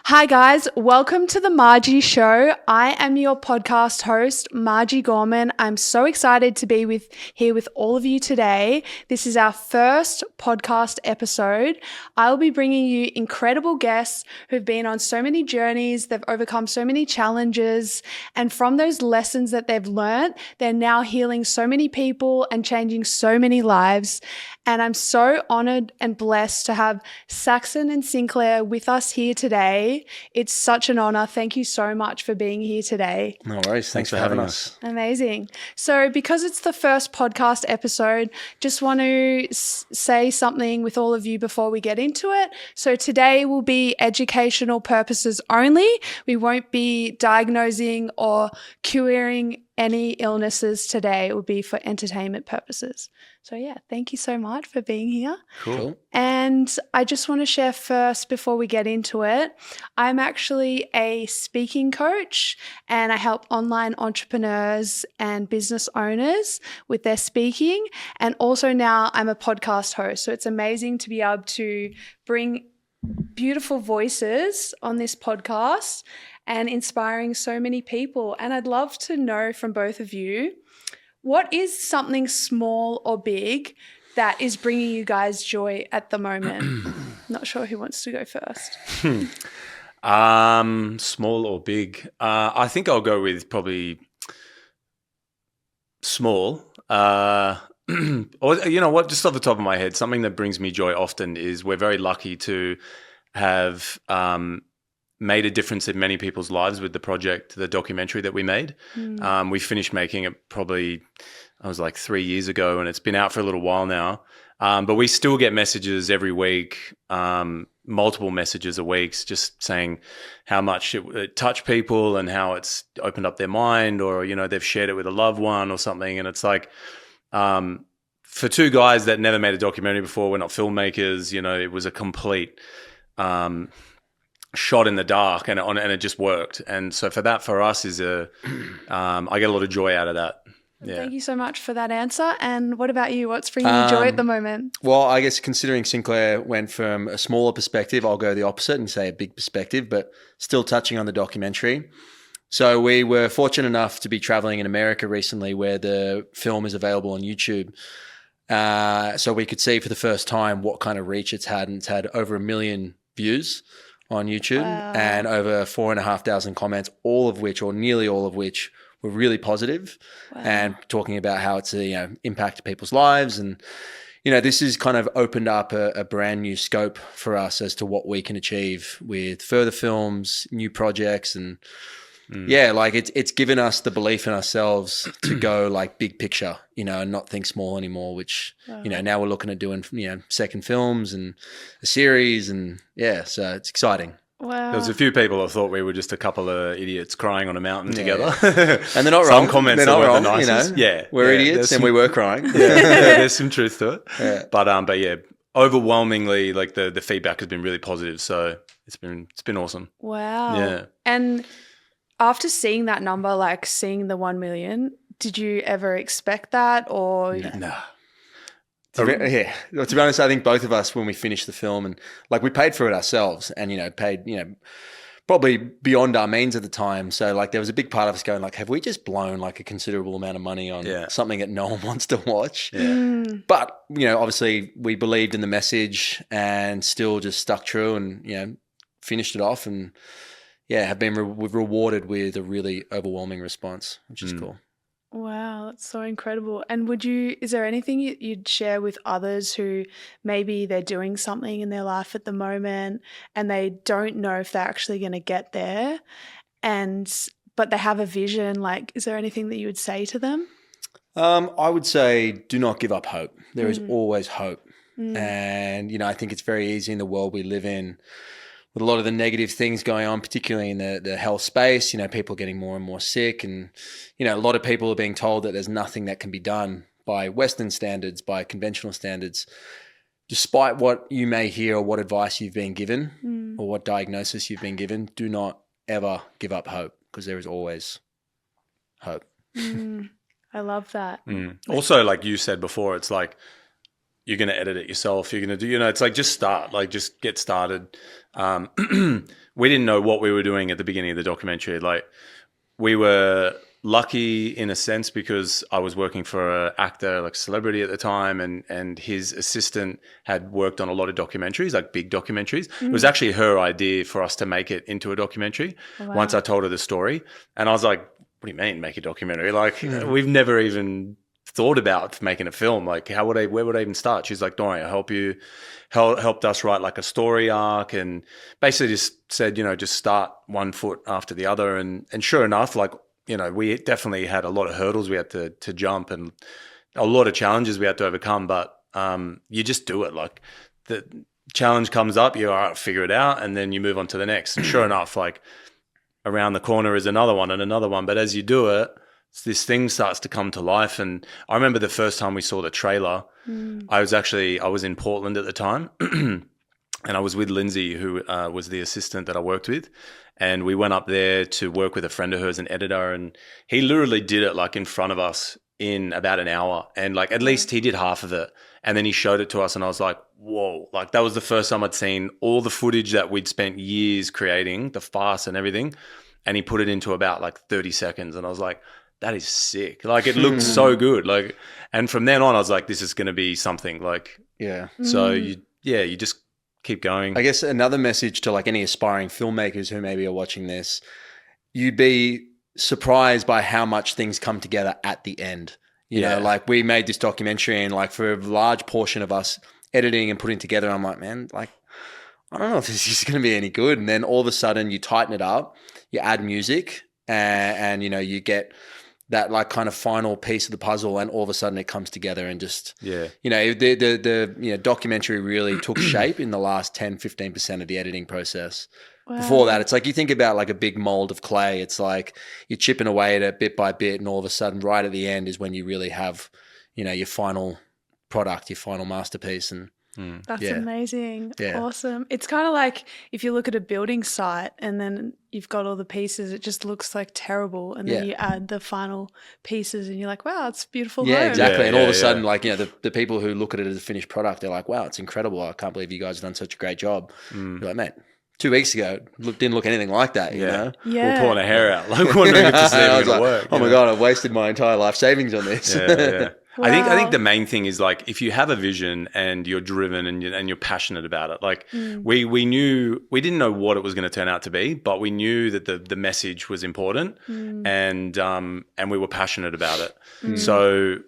Hi guys, welcome to the Marjie Show. I am your podcast host, Marjie Gorman. I'm so excited to be here with all of you today. This is our first podcast episode. I'll be bringing you incredible guests who've been on so many journeys, they've overcome so many challenges, and from those lessons that they've learned, they're now healing so many people and changing so many lives. And I'm so honored and blessed to have Saxon and Sinclair with us here today. It's such an honor. Thank you so much for being here today. No worries. Thanks for having us. Amazing. So because it's the first podcast episode, just want to say something with all of you before we get into it. So today will be educational purposes only. We won't be diagnosing or curing any illnesses today. It will be for entertainment purposes. So yeah, thank you so much for being here. Cool. And I just want to share first before we get into it, I'm actually a speaking coach and I help online entrepreneurs and business owners with their speaking. And also now I'm a podcast host. So it's amazing to be able to bring beautiful voices on this podcast and inspiring so many people. And I'd love to know from both of you, what is something small or big that is bringing you guys joy at the moment? Not sure who wants to go first. Small or big? I think I'll go with probably small. Or you know what? Just off the top of my head, something that brings me joy often is we're very lucky to have made a difference in many people's lives with the project, the documentary that we made. We finished making it probably, I was like 3 years ago, and it's been out for a little while now. But we still get messages every week, multiple messages a week, just saying how much it touched people and how it's opened up their mind, or, you know, they've shared it with a loved one or something. And it's like, for two guys that never made a documentary before, we're not filmmakers, you know, it was a complete shot in the dark, and it just worked. And so for us is I get a lot of joy out of that. Yeah. Thank you so much for that answer. And what about you? What's bringing you joy at the moment? Well, I guess considering Sinclair went from a smaller perspective, I'll go the opposite and say a big perspective, but still touching on the documentary. So we were fortunate enough to be traveling in America recently, where the film is available on YouTube. So we could see for the first time what kind of reach it's had, and it's had over 1 million views on YouTube. Wow. And over 4,500 comments, all of which, or nearly all of which, were really positive. Wow. And talking about how it's impacted people's lives. And this has kind of opened up a brand new scope for us as to what we can achieve with further films, new projects, and it's given us the belief in ourselves to go like big picture, and not think small anymore, which, now we're looking at doing, second films and a series, and so it's exciting. Wow. There was a few people that thought we were just a couple of idiots crying on a mountain together. And they're not wrong. Some comments they're not were wrong, the nicest. We're idiots and we were crying. There's some truth to it. Yeah. But yeah, overwhelmingly, like the feedback has been really positive. So it's been awesome. Wow. Yeah. And after seeing that number, like seeing the 1 million, did you ever expect that, or? No. To be honest, I think both of us, when we finished the film, and like we paid for it ourselves, and paid probably beyond our means at the time. So like there was a big part of us going like, have we just blown like a considerable amount of money on something that no one wants to watch? Yeah. But obviously we believed in the message and still just stuck true, and finished it off, and have been rewarded with a really overwhelming response, which is cool. Wow, that's so incredible. And is there anything you'd share with others who maybe they're doing something in their life at the moment and they don't know if they're actually going to get there, but they have a vision? Like, is there anything that you would say to them? I would say do not give up hope. There is always hope. And, I think it's very easy in the world we live in, with a lot of the negative things going on, particularly in the health space, people getting more and more sick, and, a lot of people are being told that there's nothing that can be done by Western standards, by conventional standards. Despite what you may hear or what advice you've been given or what diagnosis you've been given, do not ever give up hope, because there is always hope. I love that. Also, like you said before, it's like, you're going to edit it yourself. You're going to do, it's like just start, like just get started. We didn't know what we were doing at the beginning of the documentary. Like we were lucky in a sense because I was working for an actor, like celebrity at the time, and his assistant had worked on a lot of documentaries, like big documentaries. It was actually her idea for us to make it into a documentary. Wow. Once I told her the story, and I was like, what do you mean make a documentary? Like we've never even thought about making a film. Like where would I even start? She's like, don't worry, I'll help you. Helped us write like a story arc, and basically just said, just start one foot after the other. And sure enough, like, we definitely had a lot of hurdles we had to jump and a lot of challenges we had to overcome, but you just do it. Like the challenge comes up, you all right, figure it out, and then you move on to the next. And sure enough, like around the corner is another one and another one. But as you do it, this thing starts to come to life. And I remember the first time we saw the trailer, I was in Portland at the time and I was with Lindsay, who was the assistant that I worked with. And we went up there to work with a friend of hers, an editor, and he literally did it like in front of us in about an hour. And like at least he did half of it. And then he showed it to us and I was like, whoa, like that was the first time I'd seen all the footage that we'd spent years creating, the farce and everything. And he put it into about like 30 seconds. And I was like, that is sick. Like it looked so good. Like, and from then on, I was like, this is going to be something like, So you just keep going. I guess another message to like any aspiring filmmakers who maybe are watching this, you'd be surprised by how much things come together at the end. You know, like we made this documentary and like for a large portion of us editing and putting together, I'm like, man, like, I don't know if this is going to be any good. And then all of a sudden you tighten it up, you add music and you get that like kind of final piece of the puzzle, and all of a sudden it comes together and just, the documentary really took shape in the last 10-15% of the editing process. Wow. Before that, it's like you think about like a big mold of clay. It's like you're chipping away at it bit by bit, and all of a sudden right at the end is when you really have, your final product, your final masterpiece. And that's amazing. Yeah. Awesome. It's kind of like if you look at a building site and then you've got all the pieces, it just looks like terrible. And then you add the final pieces and you're like, wow, it's a beautiful home. Yeah, exactly. And all of a sudden, like, the people who look at it as a finished product, they're like, wow, it's incredible. I can't believe you guys have done such a great job. You're like, mate, 2 weeks ago, didn't look anything like that, you know? Yeah. We're pulling our hair out, like wondering if this is even going to work. Oh my God, I've wasted my entire life savings on this. Yeah. Wow. I think the main thing is like if you have a vision and you're driven and you're passionate about it, like we didn't know what it was going to turn out to be, but we knew that the message was important and we were passionate about it. So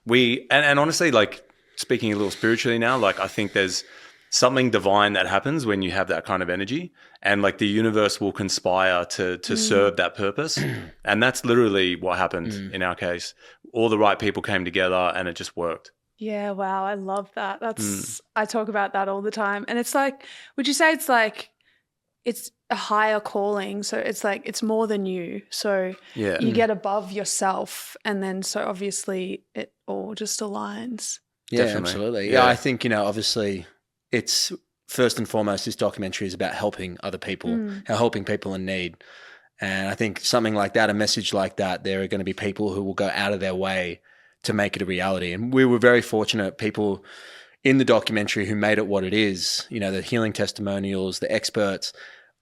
and honestly, like speaking a little spiritually now, like I think there's something divine that happens when you have that kind of energy, and like the universe will conspire to serve that purpose. And that's literally what happened in our case. All the right people came together and it just worked. Yeah, wow, I love that. I talk about that all the time. And it's like, would you say it's like it's a higher calling? So it's like it's more than you. So you get above yourself, and then so obviously it all just aligns. Yeah, Definitely. absolutely. Yeah, I think, obviously it's first and foremost, this documentary is about helping other people, helping people in need. And I think something like that, a message like that, there are going to be people who will go out of their way to make it a reality. And we were very fortunate, people in the documentary who made it what it is, the healing testimonials, the experts,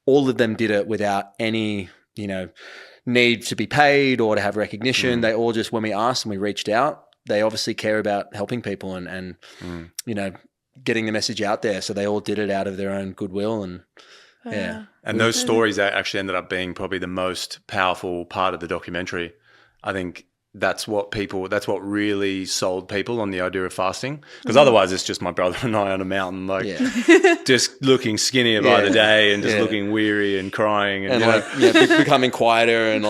all of them did it without any, need to be paid or to have recognition. They all just, when we asked and we reached out, they obviously care about helping people and getting the message out there. So they all did it out of their own goodwill and And those stories actually ended up being probably the most powerful part of the documentary. I think that's what really sold people on the idea of fasting. Because otherwise it's just my brother and I on a mountain, like just looking skinnier by the day and just looking weary and crying. And becoming quieter and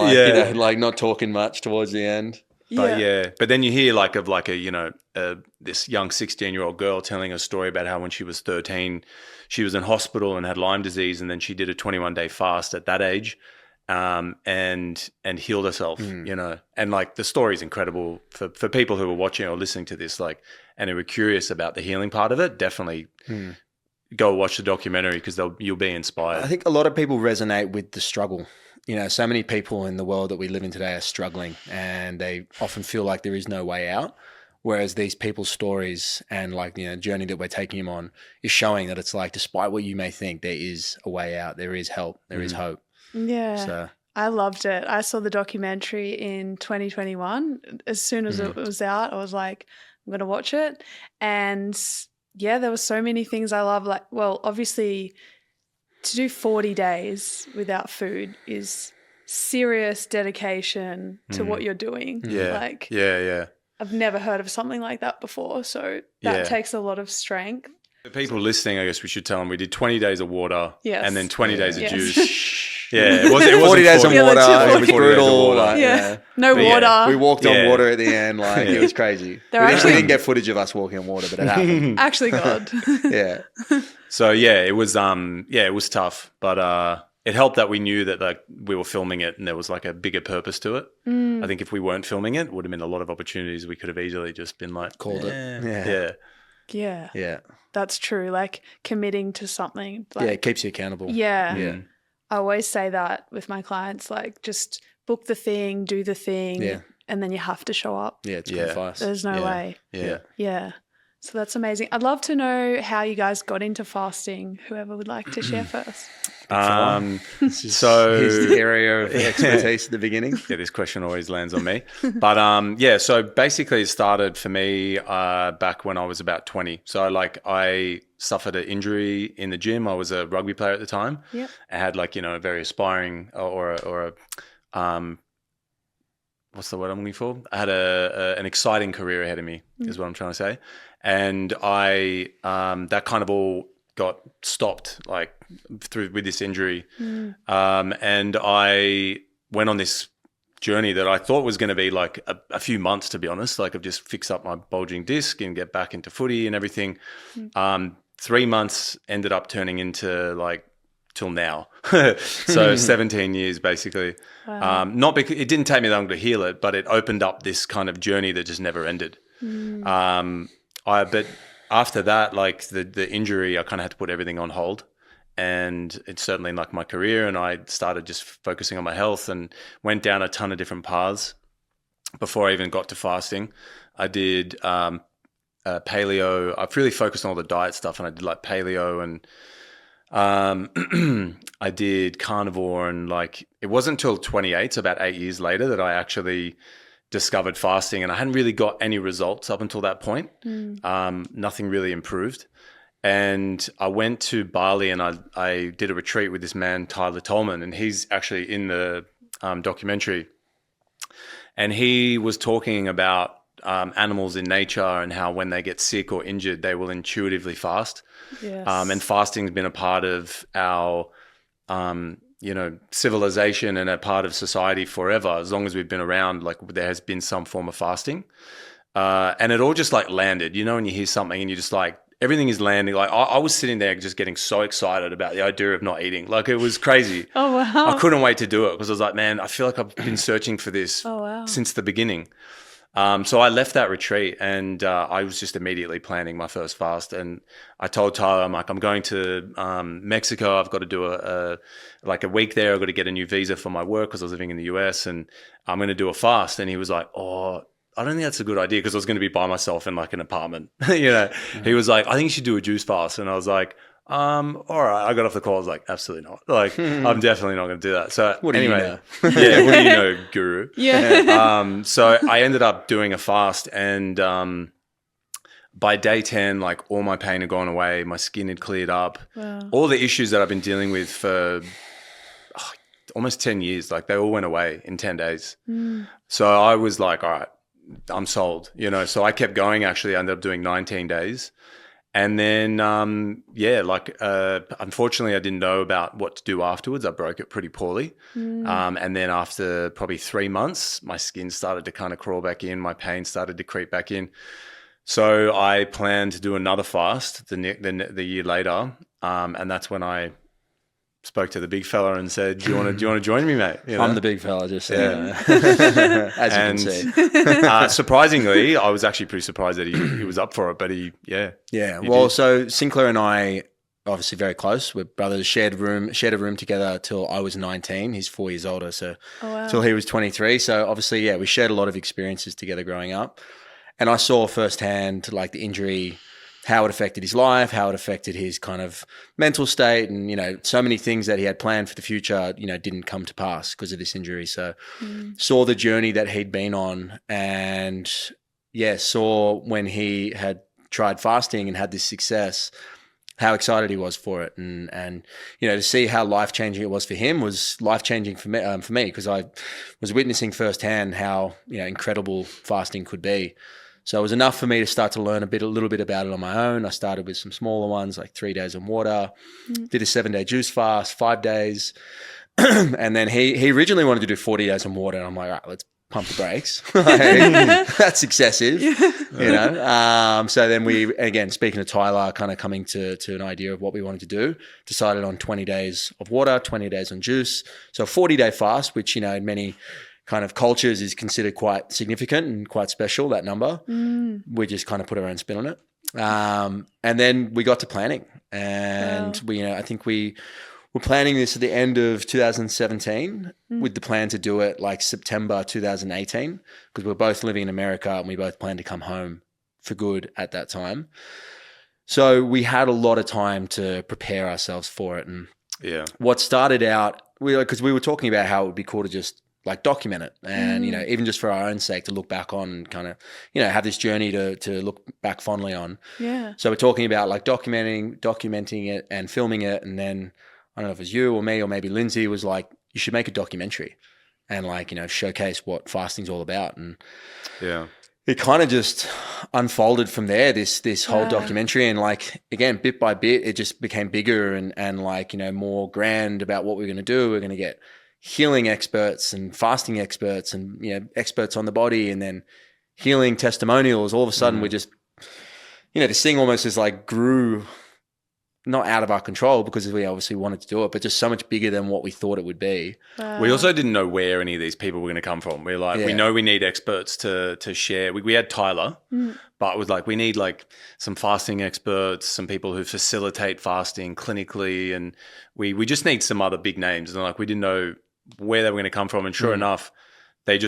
like not talking much towards the end. But then you hear this young 16-year-old girl telling a story about how when she was 13, she was in hospital and had Lyme disease, and then she did a 21-day fast at that age, and healed herself. And like the story is incredible for people who are watching or listening to this, like, and who are curious about the healing part of it. Definitely go watch the documentary because you'll be inspired. I think a lot of people resonate with the struggle. So many people in the world that we live in today are struggling, and they often feel like there is no way out. Whereas these people's stories and like, you know, journey that we're taking him on is showing that it's like, despite what you may think, there is a way out. There is help. There is hope. Yeah. So I loved it. I saw the documentary in 2021. As soon as it was out, I was like, I'm going to watch it. And yeah, there were so many things I love. Like, well, obviously to do 40 days without food is serious dedication to what you're doing. Yeah. Like, yeah. I've never heard of something like that before. So that takes a lot of strength. The people listening, I guess we should tell them we did 20 days of water and then 20 days of juice. Yeah, it wasn't 40 days of water. It was brutal. No water. We walked on water at the end. Like it was crazy. We didn't get footage of us walking on water, but it happened. Actually, God. Yeah. So it was tough, but it helped that we knew that like we were filming it and there was like a bigger purpose to it. I think if we weren't filming it would have been a lot of opportunities. We could have easily just been like called it. Yeah. That's true. Like committing to something. Like, it keeps you accountable. Yeah. I always say that with my clients, like just book the thing, do the thing, and then you have to show up. Yeah, it's good advice. There's no way. Yeah. So that's amazing. I'd love to know how you guys got into fasting. Whoever would like to share first. So here's the area of expertise at the beginning. Yeah, this question always lands on me. But so basically it started for me back when I was about 20. So like I suffered an injury in the gym. I was a rugby player at the time. Yep. I had like, a very aspiring or a what's the word I'm looking for? I had an exciting career ahead of me is what I'm trying to say. And I that kind of all got stopped like with this injury. And I went on this journey that I thought was going to be like a few months, to be honest, like I've just fixed up my bulging disc and get back into footy and everything. 3 months ended up turning into like till now. So 17 years basically. Wow. Not because it didn't take me long to heal it, but it opened up this kind of journey that just never ended. But after that, like the injury, I kind of had to put everything on hold, and it's certainly like my career. And I started just focusing on my health and went down a ton of different paths before I even got to fasting. I did paleo. I've really focused on all the diet stuff, and I did like paleo and I did carnivore, and like it wasn't until 28, so about 8 years later, that I actually discovered fasting, and I hadn't really got any results up until that point. Nothing really improved. And I went to Bali and I did a retreat with this man, Tyler Tolman, and he's actually in the documentary. And he was talking about animals in nature and how when they get sick or injured, they will intuitively fast. Yes. And fasting's been a part of our civilization and a part of society forever. As long as we've been around, like there has been some form of fasting. And it all just like landed, when you hear something and you're just like, everything is landing. Like I was sitting there just getting so excited about the idea of not eating. Like it was crazy. Oh, wow. I couldn't wait to do it because I was like, man, I feel like I've been searching for this since the beginning. So I left that retreat and I was just immediately planning my first fast. And I told Tyler, I'm like, I'm going to Mexico. I've got to do a week there. I've got to get a new visa for my work because I was living in the US, and I'm going to do a fast. And he was like, oh, I don't think that's a good idea because I was going to be by myself in like an apartment. He was like, I think you should do a juice fast. And I was like, all right. I got off the call. I was like, absolutely not. Like, I'm definitely not going to do that. So what do you know? What do you know, guru? Yeah. So I ended up doing a fast, and by day 10, like all my pain had gone away. My skin had cleared up. Wow. All the issues that I've been dealing with for almost 10 years, like they all went away in 10 days. So I was like, all right, I'm sold, So I kept going. Actually, I ended up doing 19 days. And then, unfortunately, I didn't know about what to do afterwards. I broke it pretty poorly. And then after probably 3 months, my skin started to kind of crawl back in. My pain started to creep back in. So I planned to do another fast the year later. And that's when I spoke to the big fella and said, do you want to join me, mate? I'm the big fella, just as you can see. Surprisingly, I was actually pretty surprised that he was up for it, but he Well, so Sinclair and I, obviously very close. We're brothers, shared a room together till I was 19. He's 4 years older, so till he was 23. So obviously, we shared a lot of experiences together growing up. And I saw firsthand like the injury, how it affected his life, how it affected his kind of mental state, and, you know, so many things that he had planned for the future, you know, didn't come to pass because of this injury. So saw the journey that he'd been on, and saw when he had tried fasting and had this success, how excited he was for it. And you know, to see how life-changing it was for him was life-changing for me, because I was witnessing firsthand how, you know, incredible fasting could be. So it was enough for me to start to learn a little bit about it on my own. I started with some smaller ones, like 3 days on water, did a 7-day juice fast, 5 days. And then he originally wanted to do 40 days on water. And I'm like, all right, let's pump the brakes. That's excessive, you know? So then we, again, speaking of Tyler, kind of coming to an idea of what we wanted to do, decided on 20 days of water, 20 days on juice. So a 40-day fast, which, you know, in many kind of cultures is considered quite significant and quite special, that number. We just kind of put our own spin on it. And then we got to planning, and we, you know, I think we were planning this at the end of 2017 with the plan to do it like September 2018, because we were both living in America and we both planned to come home for good at that time. So we had a lot of time to prepare ourselves for it. And what started out, because we were talking about how it would be cool to just like document it, and you know, even just for our own sake, to look back on and kind of, you know, have this journey to look back fondly on. So we're talking about like documenting it and filming it, and then I don't know if it was you or me or maybe Lindsay was like, you should make a documentary and, like, you know, showcase what fasting's all about. And it kind of just unfolded from there, this whole documentary. And, like, again, bit by bit, it just became bigger and like, you know, more grand about what we're going to do. We're going to get healing experts and fasting experts and, you know, experts on the body, and then healing testimonials. All of a sudden we're just, you know, this thing almost is like grew, not out of our control because we obviously wanted to do it, but just so much bigger than what we thought it would be. We also didn't know where any of these people were going to come from. We're like, we know we need experts to share. We had Tyler, but it was like, we need like some fasting experts, some people who facilitate fasting clinically, and we just need some other big names. And like, we didn't know where they were going to come from. And sure enough, they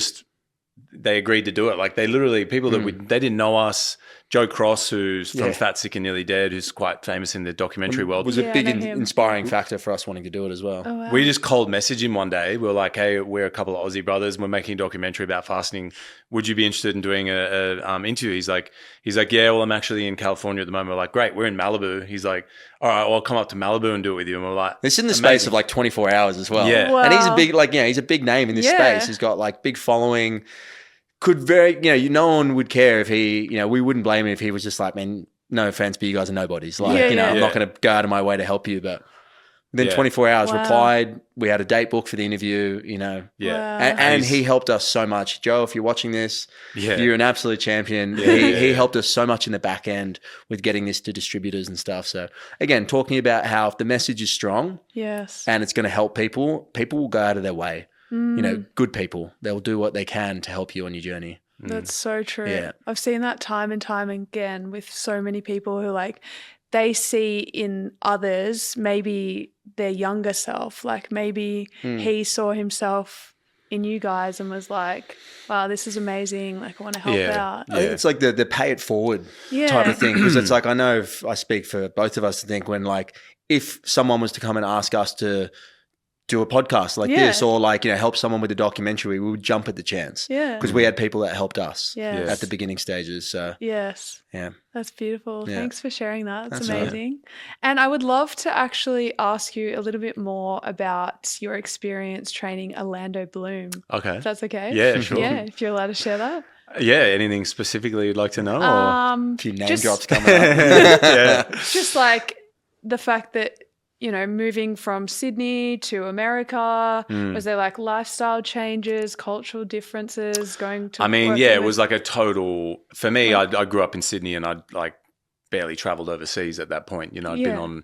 agreed to do it. Like, they literally, people that they didn't know us. Joe Cross, who's from Fat, Sick and Nearly Dead, who's quite famous in the documentary world. Was a big inspiring factor for us wanting to do it as well. Oh, wow. We just cold messaged him one day. We were like, hey, we're a couple of Aussie brothers. We're making a documentary about fasting. Would you be interested in doing a interview? He's like, yeah, well, I'm actually in California at the moment. We're like, great, we're in Malibu. He's like, all right, well, I'll come up to Malibu and do it with you. And we're like, it's in the space of like 24 hours as well. Yeah. Wow. And he's a big, like, you know, he's a big name in this space. He's got like big following. Could very, you know, no one would care if he, you know, we wouldn't blame him if he was just like, man, no offense, but you guys are nobodies. Like, you know, I'm not going to go out of my way to help you. But within 24 hours, replied. We had a date booked for the interview, you know. And he helped us so much. Joe, if you're watching this, you're an absolute champion. He helped us so much in the back end with getting this to distributors and stuff. So again, talking about how if the message is strong and it's going to help people, people will go out of their way. You know, good people, they'll do what they can to help you on your journey. That's so true. Yeah. I've seen that time and time again with so many people who, like, they see in others maybe their younger self. Like, maybe he saw himself in you guys and was like, wow, this is amazing. Like, I want to help out. I think it's like the pay it forward type of thing. Because it's like, I know if I speak for both of us to think when, like, if someone was to come and ask us to do a podcast like this, or like, you know, help someone with a documentary, we would jump at the chance. Because we had people that helped us at the beginning stages. So that's beautiful. Thanks for sharing that. That's amazing. And I would love to actually ask you a little bit more about your experience training Orlando Bloom. Okay. If that's okay. Yeah, sure. Yeah, if you're allowed to share that. Yeah, anything specifically you'd like to know? Or? A few name drops coming up. Just like the fact that, you know, moving from Sydney to America, was there like lifestyle changes, cultural differences going to? I mean, it was like a total, for me, I grew up in Sydney and I'd like barely traveled overseas at that point. You know, I'd been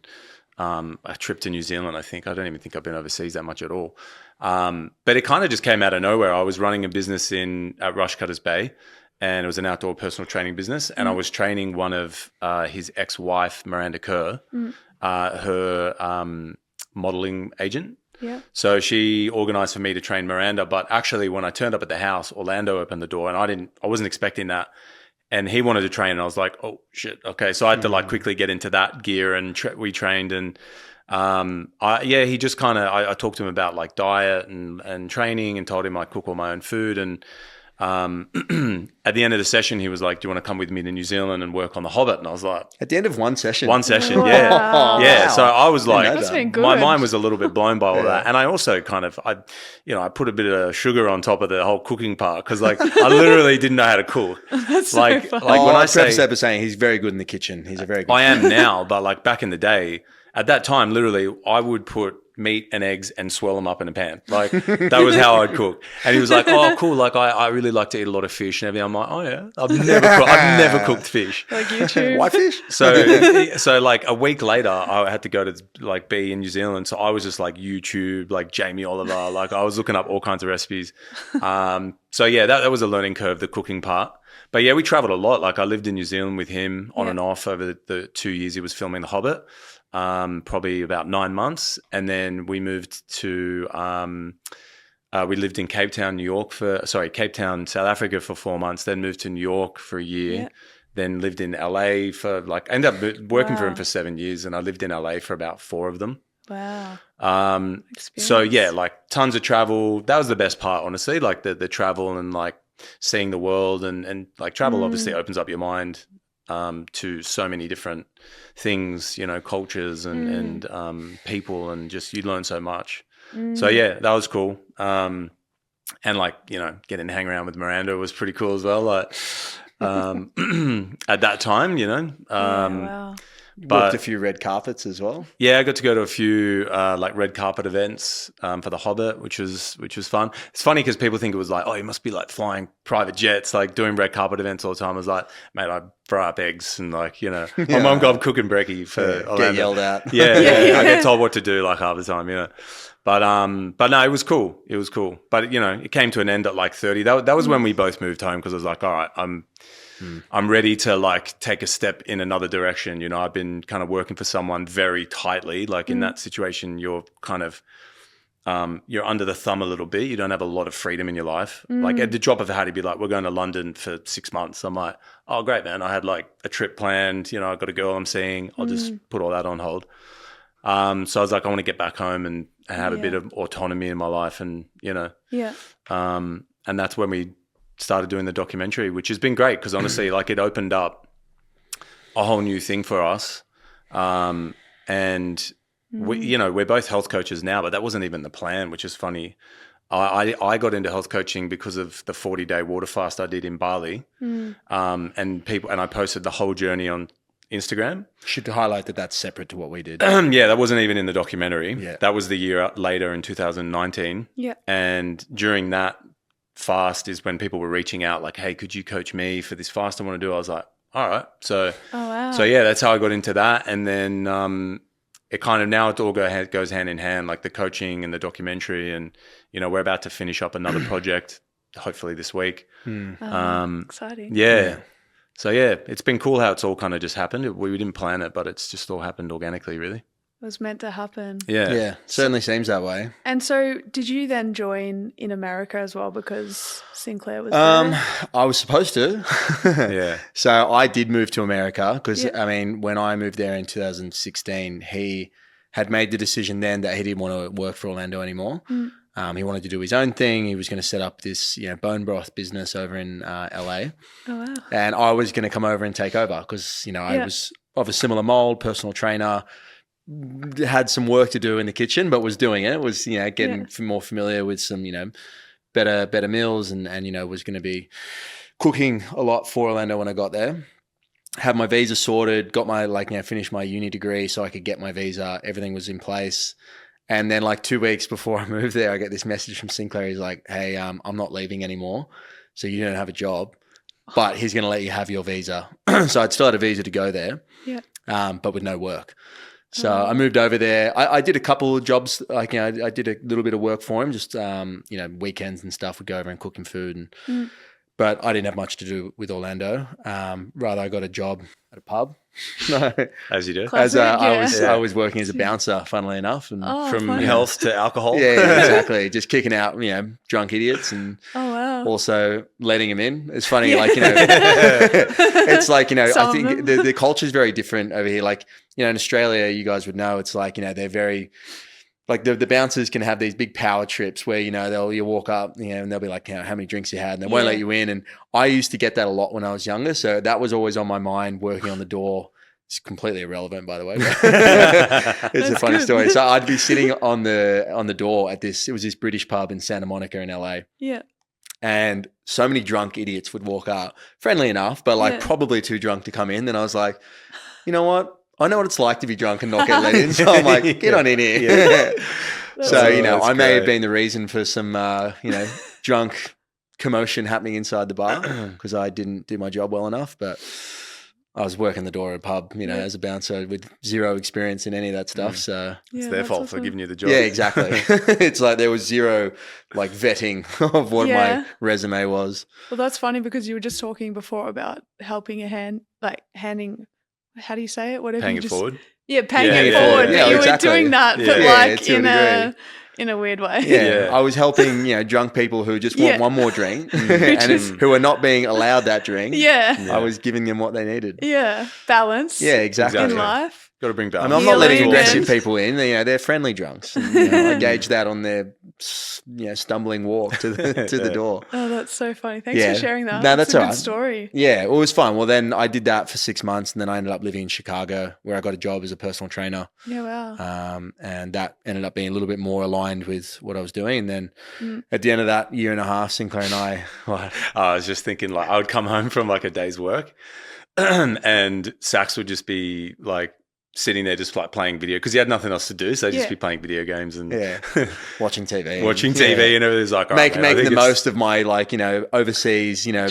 on a trip to New Zealand, I think. I don't even think I've been overseas that much at all. But it kind of just came out of nowhere. I was running a business at Rushcutters Bay, and it was an outdoor personal training business. And I was training one of his ex-wife, Miranda Kerr, her modeling agent. Yeah. So she organized for me to train Miranda. But actually, when I turned up at the house, Orlando opened the door, and I wasn't expecting that. and he wanted to train, and I was like, oh shit, okay. So I had to like quickly get into that gear, and we trained, and he just kind of, I talked to him about like diet and training, and told him I cook all my own food, and at the end of the session, he was like, do you want to come with me to New Zealand and work on The Hobbit? And I was like, at the end of one session? One session, Wow. yeah. Yeah. So I was like, That's been good. my mind was a little bit blown by all that. And I also kind of, I put a bit of sugar on top of the whole cooking part, because like I literally didn't know how to cook. That's like, so funny. like when I say, preface that by saying he's very good in the kitchen. He's a very good I am now, but like back in the day, at that time, literally, I would put meat and eggs and swirl them up in a pan. Like that was how I'd cook. And he was like, oh, cool. Like I really like to eat a lot of fish and everything. I'm like, oh yeah, I've never cooked fish. Like YouTube. Why fish? So like a week later, I had to go to like be in New Zealand. So I was just like YouTube, like Jamie Oliver. Like I was looking up all kinds of recipes. So yeah, that was a learning curve, the cooking part. But yeah, we traveled a lot. Like I lived in New Zealand with him on and off over the 2 years he was filming The Hobbit. Probably about 9 months, and then we moved to we lived in Cape Town, South Africa for 4 months, then moved to New York for a year, then lived in LA for like, I ended up working for him for 7 years, and I lived in LA for about 4 of them. Wow. So yeah, like tons of travel. That was the best part, honestly, like the travel and like seeing the world, and like travel obviously opens up your mind to so many different things, cultures and people, and just you learn so much. So yeah, that was cool. And like, getting to hang around with Miranda was pretty cool as well. Like at that time, Wow. Booked a few red carpets as well. Yeah, I got to go to a few like red carpet events for The Hobbit, which was fun. It's funny because people think it was like, oh, you must be like flying private jets, like doing red carpet events all the time. I was like, mate, I fry up eggs and like, my mum got cooking brekkie for Orlando. Get yelled at. Yeah. I get told what to do like half the time, But no, it was cool. It was cool. But it came to an end at like 30. That was when we both moved home, because I was like, all right, I'm ready to like take a step in another direction. I've been kind of working for someone very tightly. Like in that situation, you're kind of you're under the thumb a little bit. You don't have a lot of freedom in your life. Like at the drop of a hat, he'd be like, we're going to London for 6 months. I'm like, oh, great, man. I had like a trip planned. I've got a girl I'm seeing. I'll just put all that on hold. So I was like, I want to get back home and have a bit of autonomy in my life, and and that's when we started doing the documentary, which has been great, because honestly, like it opened up a whole new thing for us. And we're both health coaches now, but that wasn't even the plan, which is funny. I got into health coaching because of the 40-day water fast I did in Bali. And I posted the whole journey on Instagram. Should highlight that that's separate to what we did. Yeah, that wasn't even in the documentary. Yeah. That was the year later in 2019. Yeah. And during that fast is when people were reaching out like, hey, could you coach me for this fast I want to do? I was like, all right. So yeah, that's how I got into that. And then it kind of, now it all goes hand in hand, like the coaching and the documentary. And, we're about to finish up another project, hopefully this week. Exciting. Yeah. So yeah, it's been cool how it's all kind of just happened. We didn't plan it, but it's just all happened organically, really. It was meant to happen. Yeah. Certainly seems that way. And so did you then join in America as well, because Sinclair was there? I was supposed to. Yeah. So I did move to America because, when I moved there in 2016, he had made the decision then that he didn't want to work for Orlando anymore. He wanted to do his own thing. He was going to set up this, bone broth business over in LA. Oh, wow. And I was going to come over and take over because, I was of a similar mold, personal trainer, had some work to do in the kitchen, but was doing it. Was, getting more familiar with some, better meals and was going to be cooking a lot for Orlando when I got there. Had my visa sorted, got my, finished my uni degree so I could get my visa. Everything was in place. And then 2 weeks before I moved there, I get this message from Sinclair. He's like, hey, I'm not leaving anymore. So you don't have a job, but he's going to let you have your visa. So I'd still had a visa to go there, but with no work. So I moved over there. I did a couple of jobs. I did a little bit of work for him, just, weekends and stuff. We'd go over and cook him food. But I didn't have much to do with Orlando. Rather, I got a job at a pub. As you do. Classic, I was working as a bouncer, funnily enough. And from health to alcohol. Yeah, exactly. Just kicking out, drunk idiots. And oh, wow. also letting him in. It's funny, like, you know, it's like, you know, I think the culture is very different over here. Like, you know, in Australia, you guys would know, it's like, you know, they're very, like the bouncers can have these big power trips where, you know, you walk up, you know, and they'll be like, you know, how many drinks you had, and they won't let you in. And I used to get that a lot when I was younger. So that was always on my mind, working on the door. It's completely irrelevant, by the way. It's a funny story. So I'd be sitting on the door at it was this British pub in Santa Monica in LA. Yeah. And so many drunk idiots would walk up, friendly enough, but like probably too drunk to come in. And I was like, you know what? I know what it's like to be drunk and not get let in. So I'm like, get on in here. Yeah. So, you know, I may have been the reason for some, you know, drunk commotion happening inside the bar because I didn't do my job well enough. But I was working the door at a pub, you know, as a bouncer with zero experience in any of that stuff. So it's their fault for giving you the job. Yeah, exactly. It's like there was zero like vetting of what my resume was. Well, that's funny because you were just talking before about helping a hand, like handing. How do you say it? Whatever. Paying it forward. Yeah, paying it forward. Yeah, but you exactly. were doing that, but like in a weird way. Yeah. I was helping, you know, drunk people who just want one more drink and who are not being allowed that drink. Yeah. I was giving them what they needed. Yeah. Balance. Yeah, exactly. In life. Got to bring balance. I'm not letting aggressive people in. You know, they're friendly drunks. And, you know, I gauge that on their, you know, stumbling walk to the door. Oh, that's so funny. Thanks for sharing that. No, that's a all good right. story. Yeah, it was fun. Well, then I did that for 6 months, and then I ended up living in Chicago, where I got a job as a personal trainer. Yeah, wow. And that ended up being a little bit more aligned with what I was doing. And then at the end of that year and a half, Sinclair and I was just thinking, like, I would come home from like a day's work, and Sax would just be like sitting there just like playing video because he had nothing else to do, so he'd just be playing video games and watching TV and everything's like making the most of my, like, you know, overseas, you know,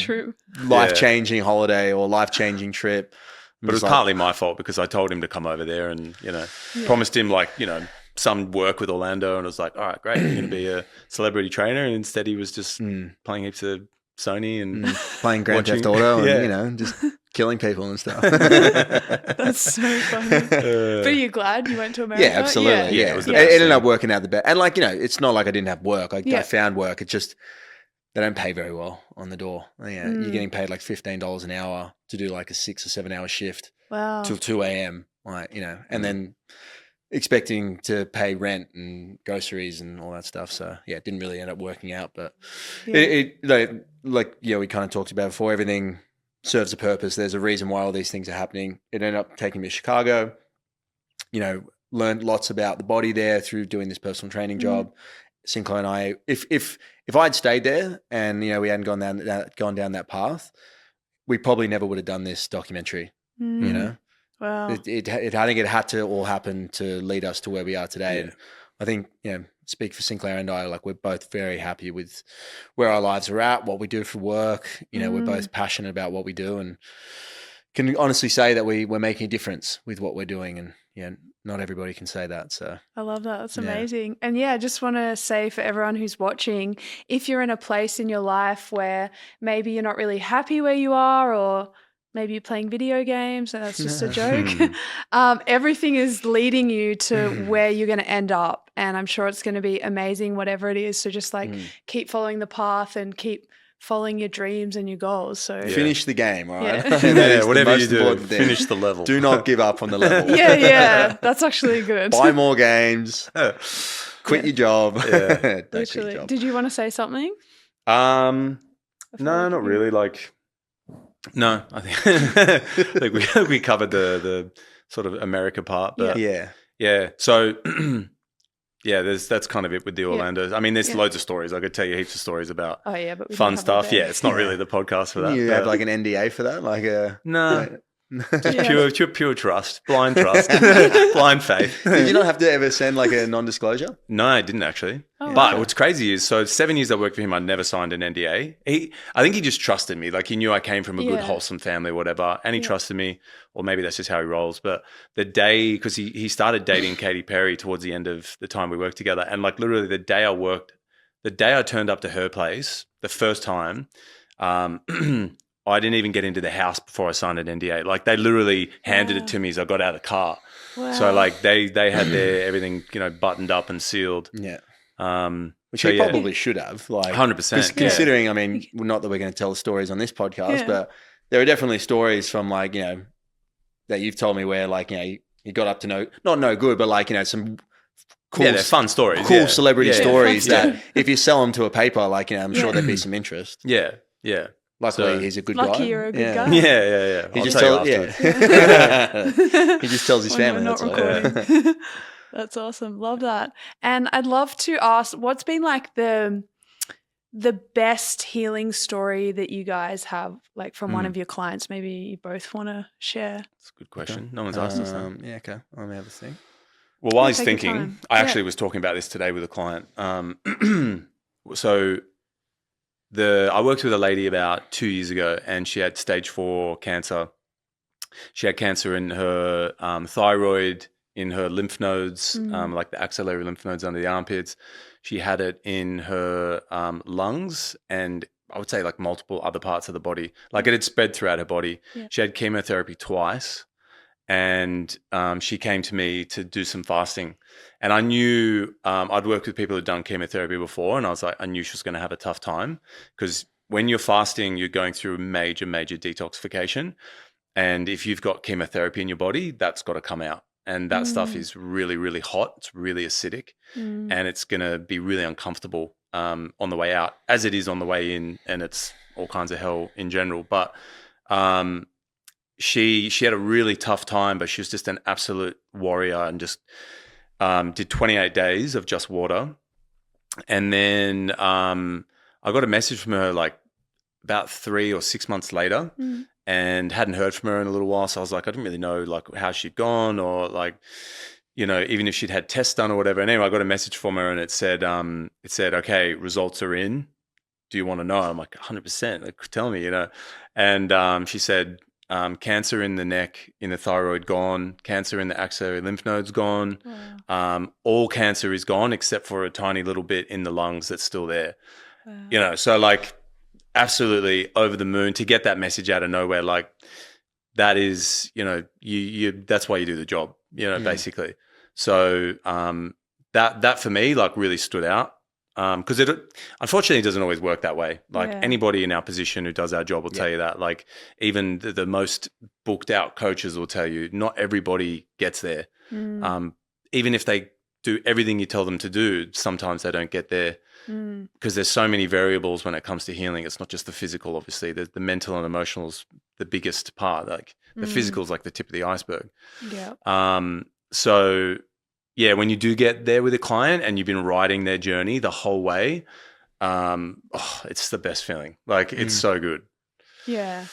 life-changing holiday or life-changing trip. But it was partly my fault because I told him to come over there and, you know, promised him, like, you know, some work with Orlando, and I was like, all right, great, you're going to be a celebrity trainer, and instead he was just playing heaps of Sony and playing Grand Theft Auto and, you know, just killing people and stuff. That's so funny. But are you glad you went to America? Yeah, absolutely. Yeah. It ended up working out the best. And, like, you know, it's not like I didn't have work. I found work. It's just they don't pay very well on the door. Yeah, you're getting paid like $15 an hour to do like a 6 or 7 hour shift till 2 a.m. Like, you know, and then expecting to pay rent and groceries and all that stuff. So yeah, it didn't really end up working out. But we kind of talked about before, everything serves a purpose. There's a reason why all these things are happening. It ended up taking me to Chicago, you know, learned lots about the body there through doing this personal training job. Sinclair and I, if I'd stayed there and, you know, we hadn't gone down that path, we probably never would have done this documentary, you know? Wow. I think it had to all happen to lead us to where we are today. And I think, you know, speak for Sinclair and I, like, we're both very happy with where our lives are at, what we do for work. You know, we're both passionate about what we do and can honestly say that we're making a difference with what we're doing. And yeah, not everybody can say that. So I love that. That's amazing. And yeah, I just want to say for everyone who's watching, if you're in a place in your life where maybe you're not really happy where you are, or maybe you're playing video games, and that's just a joke. Everything is leading you to where you're going to end up. And I'm sure it's going to be amazing, whatever it is. So just like keep following the path and keep following your dreams and your goals. So finish the game, all right? Whatever you do, finish the level. Do not give up on the level. Yeah. That's actually good. Buy more games. Quit your job. Yeah. Literally. Did you want to say something? No, not really. Like, no, I think we covered the sort of America part, but yeah. So that's kind of it with the Orlandos. I mean, there's loads of stories. I could tell you heaps of stories about but fun stuff. Yeah, it's not really the podcast for that. You have like an NDA for that, like a no. Just pure trust, blind trust, blind faith. Did you not have to ever send like a non-disclosure? No, I didn't actually. But what's crazy is, so 7 years I worked for him, I never signed an NDA. I think he just trusted me. Like, he knew I came from a good, wholesome family, whatever, and he trusted me. Or maybe that's just how he rolls. But the day, because he started dating Katy Perry towards the end of the time we worked together, and like literally the day I turned up to her place, the first time, I didn't even get into the house before I signed an NDA. Like, they literally handed it to me as I got out of the car. Wow. So like they had their everything, you know, buttoned up and sealed. Yeah. which he probably should have. Like 100%. Considering, I mean, not that we're going to tell the stories on this podcast, but there are definitely stories from like, you know, that you've told me where like, you know, you got up to not no good, but like, you know, some cool, they're fun stories, cool celebrity stories that Yeah. if you sell them to a paper, like, you know, I'm sure there'd be some interest. Yeah, yeah. Luckily, he's a good guy. Lucky you're a good guy. Yeah. He I'll just tell you tells, afterwards. he just tells his family. Not That's all. recording. That's awesome. Love that. And I'd love to ask, what's been like the best healing story that you guys have, like from one of your clients? Maybe you both want to share. That's a good question. No one's asked us that. Yeah, okay. Let me have a think. Well, while he's Take your thinking, time. I actually was talking about this today with a client. So I worked with a lady about 2 years ago, and she had stage 4 cancer. She had cancer in her thyroid, in her lymph nodes, like the axillary lymph nodes under the armpits. She had it in her lungs, and I would say like multiple other parts of the body. Like it had spread throughout her body. Yeah. She had chemotherapy twice, and she came to me to do some fasting. And I knew I'd worked with people who'd done chemotherapy before, and I was like, I knew she was going to have a tough time, because when you're fasting, you're going through major detoxification. And if you've got chemotherapy in your body, that's got to come out. And that stuff is really, really hot. It's really acidic, and it's going to be really uncomfortable on the way out, as it is on the way in, and it's all kinds of hell in general. But she had a really tough time, but she was just an absolute warrior, and just did 28 days of just water. And then I got a message from her like about 3 or 6 months later, and hadn't heard from her in a little while. So I was like, I didn't really know like how she'd gone, or like, you know, even if she'd had tests done or whatever. And anyway, I got a message from her, and it said, okay, results are in. Do you want to know? I'm like, 100%. Like, tell me, you know. And she said, cancer in the neck, in the thyroid, gone. Cancer in the axillary lymph nodes, gone. Wow. All cancer is gone except for a tiny little bit in the lungs that's still there. Wow. You know, so like, absolutely over the moon to get that message out of nowhere. Like that is, you know, you that's why you do the job, you know, basically. So that for me like really stood out, because it unfortunately doesn't always work that way. Like anybody in our position who does our job will tell you that. Like even the most booked out coaches will tell you not everybody gets there. Even if they do everything you tell them to do, sometimes they don't get there. Because there's so many variables when it comes to healing. It's not just the physical, obviously. The mental and emotional is the biggest part. Like the physical is like the tip of the iceberg. Yeah. So yeah, when you do get there with a client and you've been riding their journey the whole way, it's the best feeling. Like it's so good. Yeah,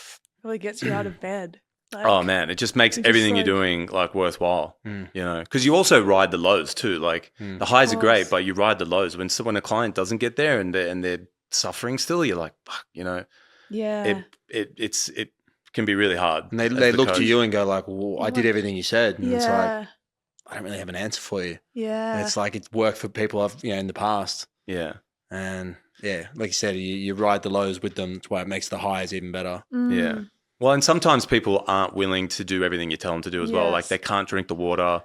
really gets you out of bed. Like, oh man, it just makes everything you're doing like worthwhile, you know, because you also ride the lows too. Like the highs are great, but you ride the lows. When a client doesn't get there and they're suffering still, you're like, fuck, you know, it can be really hard. And they look to you and go like, well, I did everything you said, and it's like, I don't really have an answer for you. Yeah, and it's like it's worked for people I've in the past. Yeah, and yeah, like you said, you ride the lows with them. That's why it makes the highs even better. Yeah. Well, and sometimes people aren't willing to do everything you tell them to do as well. Like they can't drink the water,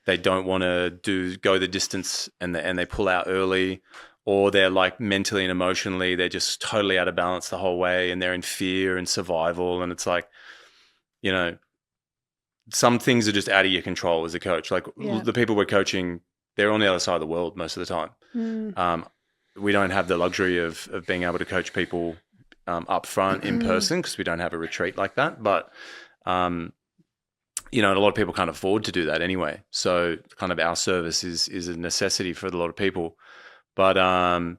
they don't want to go the distance, and they pull out early, or they're like mentally and emotionally they're just totally out of balance the whole way, and they're in fear and survival. And it's like, you know, some things are just out of your control as a coach. Like the people we're coaching, they're on the other side of the world most of the time. We don't have the luxury of being able to coach people up front in person, because we don't have a retreat like that. But, you know, a lot of people can't afford to do that anyway. So kind of our service is a necessity for a lot of people. But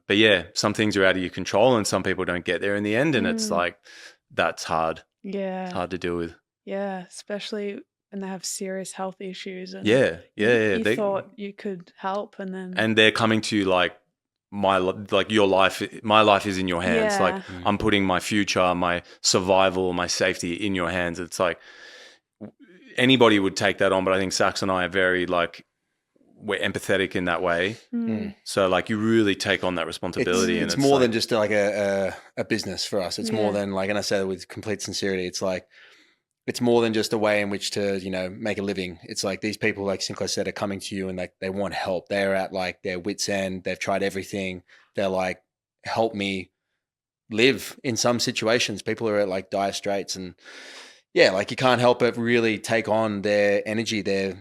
yeah, some things are out of your control, and some people don't get there in the end. And it's like, that's hard. Yeah. It's hard to deal with. Yeah. Especially when they have serious health issues. And you thought you could help, and they're coming to you like, my life is in your hands. Like I'm putting my future, my survival, my safety in your hands. It's like anybody would take that on, but I think Sax and I are very like, we're empathetic in that way. So like you really take on that responsibility. It's more than just like a business for us. It's more than like, and I say that with complete sincerity, it's like it's more than just a way in which to, make a living. It's like these people, like Sinclair said, are coming to you and like they want help. They're at like their wits' end. They've tried everything. They're like, help me live in some situations. People are at like dire straits, and yeah, like you can't help but really take on their energy, their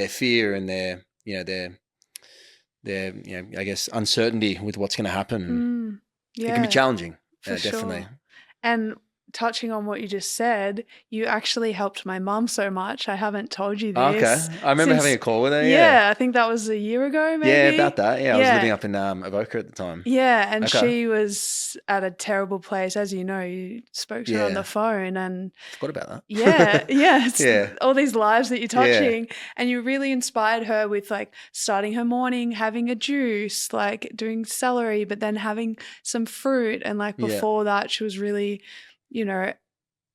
fear, and their I guess uncertainty with what's going to happen. Yeah, it can be challenging. for Definitely. sure. And touching on what you just said, you actually helped my mum so much. I haven't told you Okay. this. I remember having a call with her. Yeah, I think that was a year ago, maybe. Yeah, about that. Yeah, I was living up in Avoca at the time. Yeah, and Okay. she was at a terrible place. As you know, you spoke to her on the phone, and forgot about that. It's all these lives that you're touching, and you really inspired her with like starting her morning, having a juice, like doing celery, but then having some fruit. And like before that, she was really,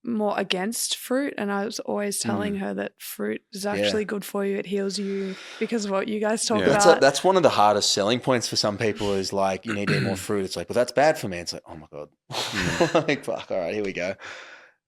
more against fruit, and I was always telling her that fruit is actually good for you. It heals you because of what you guys talk about. That's one of the hardest selling points for some people is like, you need to eat more fruit. It's like, well, that's bad for me. It's like, oh my God. Like, fuck, all right, here we go.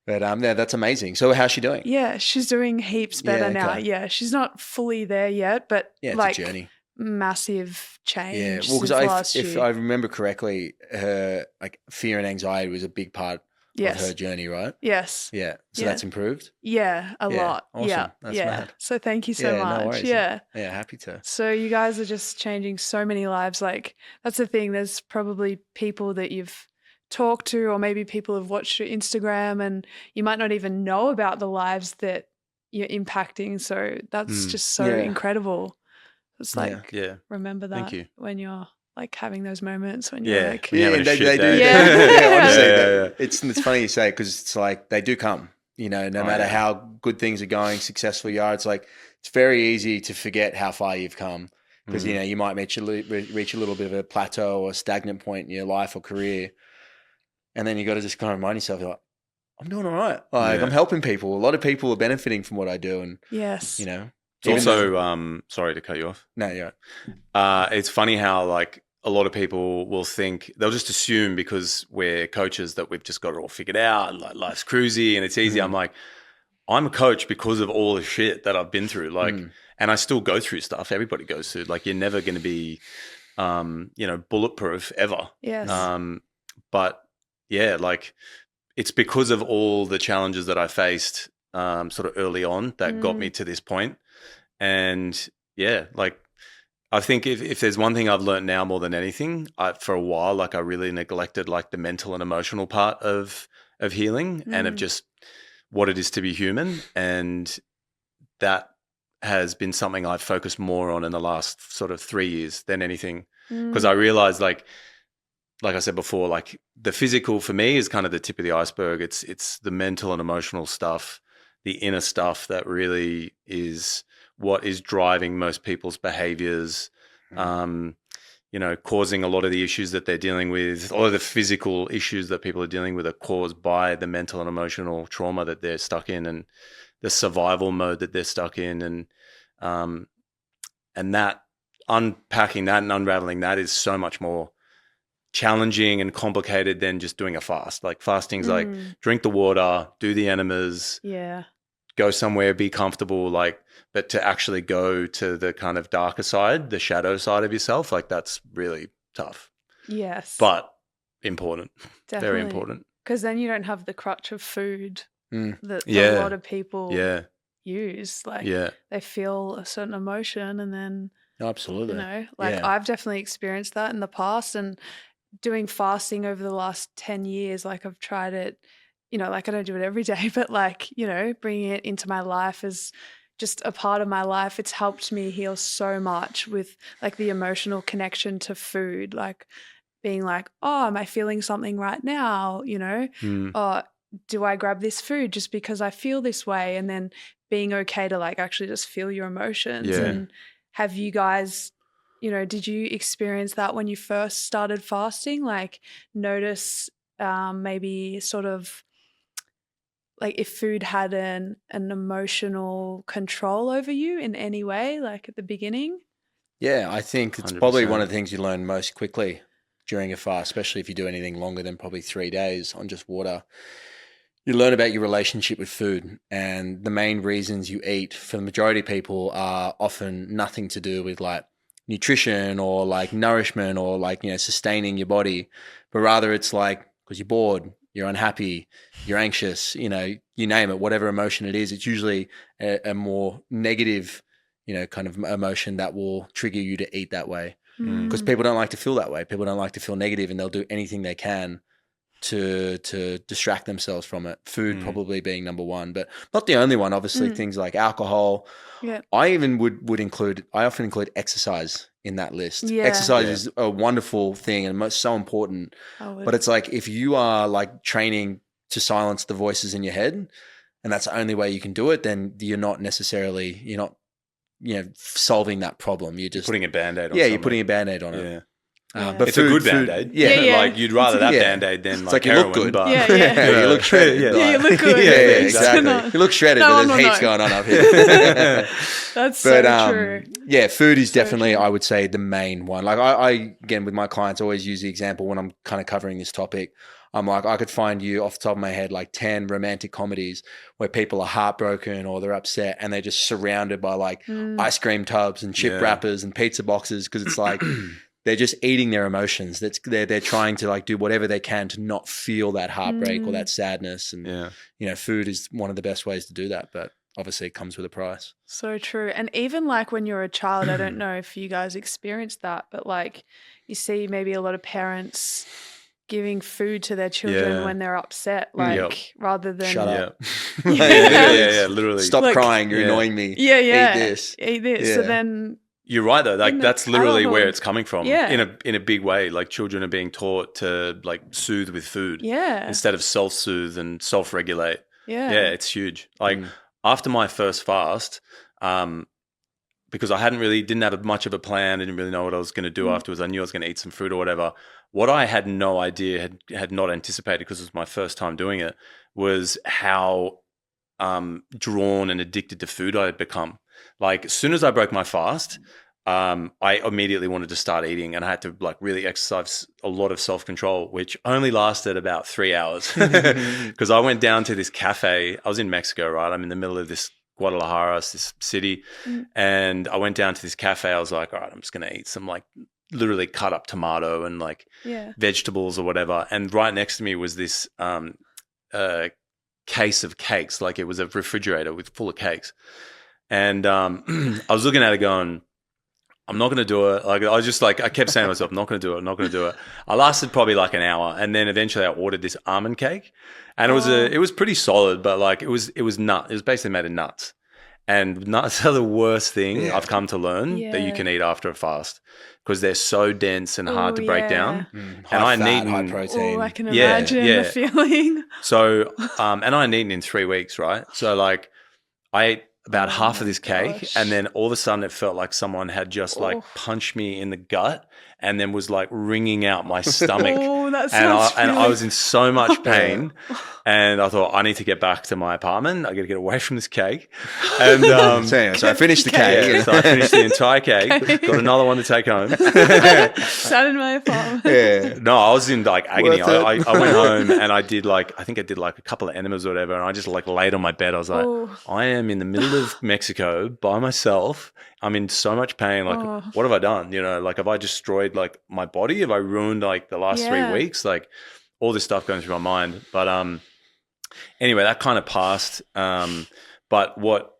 But that's amazing. So how's she doing? Yeah, she's doing heaps better now. Yeah, she's not fully there yet, but it's like a journey. Massive change. Yeah, well, because if I remember correctly, her like fear and anxiety was a big part of her journey, right? Yes. Yeah. So that's improved? Yeah, a lot. Awesome. Yeah. That's mad. So thank you so much. No worries. Yeah. Yeah, happy to. So you guys are just changing so many lives. Like that's the thing. There's probably people that you've talked to, or maybe people have watched your Instagram, and you might not even know about the lives that you're impacting. So that's just so incredible. It's like, remember that when you're like having those moments when you're like, they do. It's funny you say, because it's like they do come, no matter how good things are going, successful you are. It's like, it's very easy to forget how far you've come because, you might reach a little bit of a plateau or a stagnant point in your life or career. And then you got to just kind of remind yourself, you're like, I'm doing all right. Like I'm helping people. A lot of people are benefiting from what I do. And, yes, It's also, sorry to cut you off. No, you're right. It's funny how like a lot of people will think, they'll just assume because we're coaches that we've just got it all figured out, like life's cruisy and it's easy. I'm like, I'm a coach because of all the shit that I've been through. Like, and I still go through stuff. Everybody goes through. Like, you're never going to be, bulletproof ever. Yes. But yeah, like it's because of all the challenges that I faced sort of early on that got me to this point. And yeah, like I think if there's one thing I've learned now more than anything, for a while, like I really neglected like the mental and emotional part of healing and of just what it is to be human. And that has been something I've focused more on in the last sort of 3 years than anything. Because I realized like I said before, like the physical for me is kind of the tip of the iceberg. It's the mental and emotional stuff, the inner stuff that really is what is driving most people's behaviors, causing a lot of the issues that they're dealing with. A lot of the physical issues that people are dealing with are caused by the mental and emotional trauma that they're stuck in and the survival mode that they're stuck in. And that unpacking that and unraveling that is so much more challenging and complicated than just doing a fast. Like fasting's like drink the water, do the enemas, go somewhere, be comfortable, but to actually go to the kind of darker side, the shadow side of yourself, like that's really tough. Yes. But important. Definitely. Very important. Because then you don't have the crutch of food that a lot of people use. Like they feel a certain emotion and then absolutely. I've definitely experienced that in the past, and doing fasting over the last 10 years, like I've tried it, like I don't do it every day, but bringing it into my life as just a part of my life, it's helped me heal so much with like the emotional connection to food, like being like, oh, am I feeling something right now? Or do I grab this food just because I feel this way? And then being okay to like actually just feel your emotions. Yeah. And have you guys, did you experience that when you first started fasting? Like notice maybe sort of like if food had an emotional control over you in any way, like at the beginning? Yeah, I think it's 100%. Probably one of the things you learn most quickly during a fast, especially if you do anything longer than probably 3 days on just water. you learn about your relationship with food, and the main reasons you eat for the majority of people are often nothing to do with like nutrition or like nourishment or like, sustaining your body, but rather it's like because you're bored, you're unhappy, you're anxious, you name it, whatever emotion it is, it's usually a more negative, kind of emotion that will trigger you to eat that way. Because people don't like to feel that way. People don't like to feel negative, and they'll do anything they can to distract themselves from it. Food probably being number one, but not the only one. Obviously, things like alcohol. Yeah. I even would include. I often include exercise in that list. Yeah. Exercise is a wonderful thing and so important. But it's like if you are like training to silence the voices in your head, and that's the only way you can do it, then you're not solving that problem. You're just putting a Band-Aid on. Yeah, you're putting a Band-Aid on it. Yeah. But it's a good Band-Aid. Yeah. Like you'd rather that Band-Aid than like you heroin. look good. But you look shredded. You look good. Yeah, exactly. You look shredded, but there's heaps going on up here. That's so true. Yeah, food is definitely, I would say, the main one. Like I again, with my clients, always use the example when I'm kind of covering this topic. I'm like, I could find you off the top of my head like 10 romantic comedies where people are heartbroken or they're upset and they're just surrounded by like ice cream tubs and chip wrappers and pizza boxes, because it's like they're just eating their emotions. They're trying to like do whatever they can to not feel that heartbreak or that sadness. And food is one of the best ways to do that, but obviously it comes with a price. So true. And even like when you're a child, I don't know if you guys experienced that, but like you see maybe a lot of parents giving food to their children when they're upset, like rather than shut up. Literally. Stop crying, you're annoying me. Yeah. Eat this. So then you're right though. Like that's literally where it's coming from. Yeah. In a big way. Like children are being taught to like soothe with food. Yeah. Instead of self-soothe and self-regulate. Yeah. Yeah, it's huge. Like after my first fast, because I didn't have much of a plan, I didn't really know what I was going to do afterwards. I knew I was going to eat some fruit or whatever. What I had no idea, had not anticipated, because it was my first time doing it, was how drawn and addicted to food I had become. Like as soon as I broke my fast, I immediately wanted to start eating, and I had to like really exercise a lot of self-control, which only lasted about 3 hours because I went down to this cafe. I was in Mexico, right? I'm in the middle of this Guadalajara, this city, and I went down to this cafe. I was like, all right, I'm just going to eat some like literally cut up tomato and like vegetables or whatever. And right next to me was this case of cakes. Like it was a refrigerator full of cakes. And I was looking at it going, I'm not going to do it. Like I was just like, I kept saying to myself, I'm not going to do it. I'm not going to do it. I lasted probably like an hour. And then eventually I ordered this almond cake, and it was pretty solid, but like it was nut. It was basically made of nuts, and nuts are the worst thing I've come to learn that you can eat after a fast, because they're so dense and hard to break down. High fat, high protein. I can imagine the feeling. So, and I hadn't eaten in 3 weeks, right? So like I ate about half of this cake, and then all of a sudden it felt like someone had just like punched me in the gut and then was like wringing out my stomach. And I was in so much pain, and I thought, I need to get back to my apartment. I got to get away from this cake. And so I finished the cake. So I finished the entire cake. Got another one to take home. Sat in my apartment. Yeah. No, I was in like agony. I went home and I did like, I think I did like a couple of enemas or whatever, and I just like laid on my bed. I was like, I am in the middle of Mexico by myself. I'm in so much pain. Like, what have I done? You know, like, have I destroyed like my body? Have I ruined like the last 3 weeks? Like all this stuff going through my mind. But anyway, that kind of passed. But what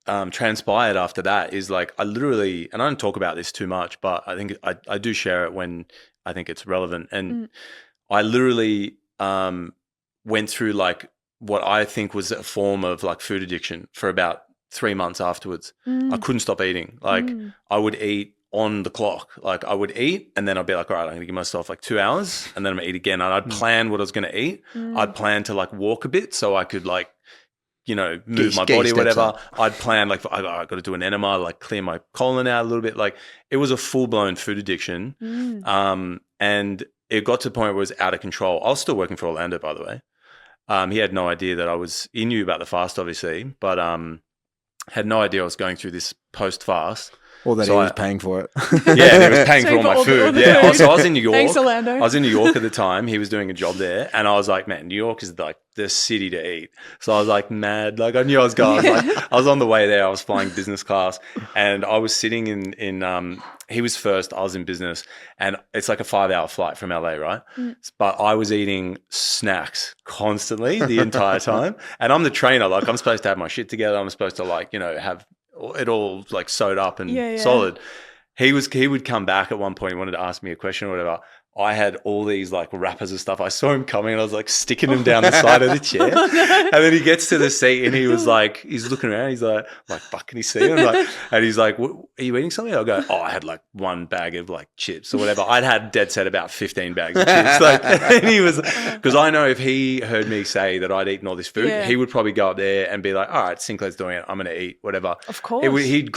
transpired after that is like, I literally, and I don't talk about this too much, but I think I do share it when I think it's relevant. And I literally went through like what I think was a form of like food addiction for about 3 months afterwards. I couldn't stop eating. Like I would eat on the clock. Like I would eat, and then I'd be like, all right, I'm going to give myself like 2 hours, and then I'm going to eat again. And I'd plan what I was going to eat. I'd plan to like walk a bit so I could like, you know, move my body or whatever. Up. I'd plan like, I got to do an enema, like clear my colon out a little bit. Like it was a full-blown food addiction. And it got to the point where it was out of control. I was still working for Orlando, by the way. He had no idea that he knew about the fast, obviously, but had no idea I was going through this post-fast. Or that So he was paying for it. Yeah, and he was paying for all my all food. the Yeah. food. So I was in New York. Thanks, Orlando. I was in New York at the time. He was doing a job there. And I was like, man, New York is like the city to eat. So I was like mad. Like I knew I was going. I was on the way there. I was flying business class. And I was sitting in he was first. I was in business. And it's like a 5-hour flight from LA, right? But I was eating snacks constantly the entire time. And I'm the trainer. Like I'm supposed to have my shit together. I'm supposed to like, have it all like sewed up and solid. He would come back at one point. He wanted to ask me a question or whatever. I had all these like wrappers of stuff. I saw him coming and I was like sticking him down the side of the chair. And then he gets to the seat and he was like, he's looking around. He's like, fuck, can he see him? Like, and he's like, are you eating something? I'll go, I had like one bag of like chips or whatever. I'd had dead set about 15 bags of chips. Like, and he was, because I know if he heard me say that I'd eaten all this food, he would probably go up there and be like, all right, Sinclair's doing it. I'm going to eat whatever. Of course. He'd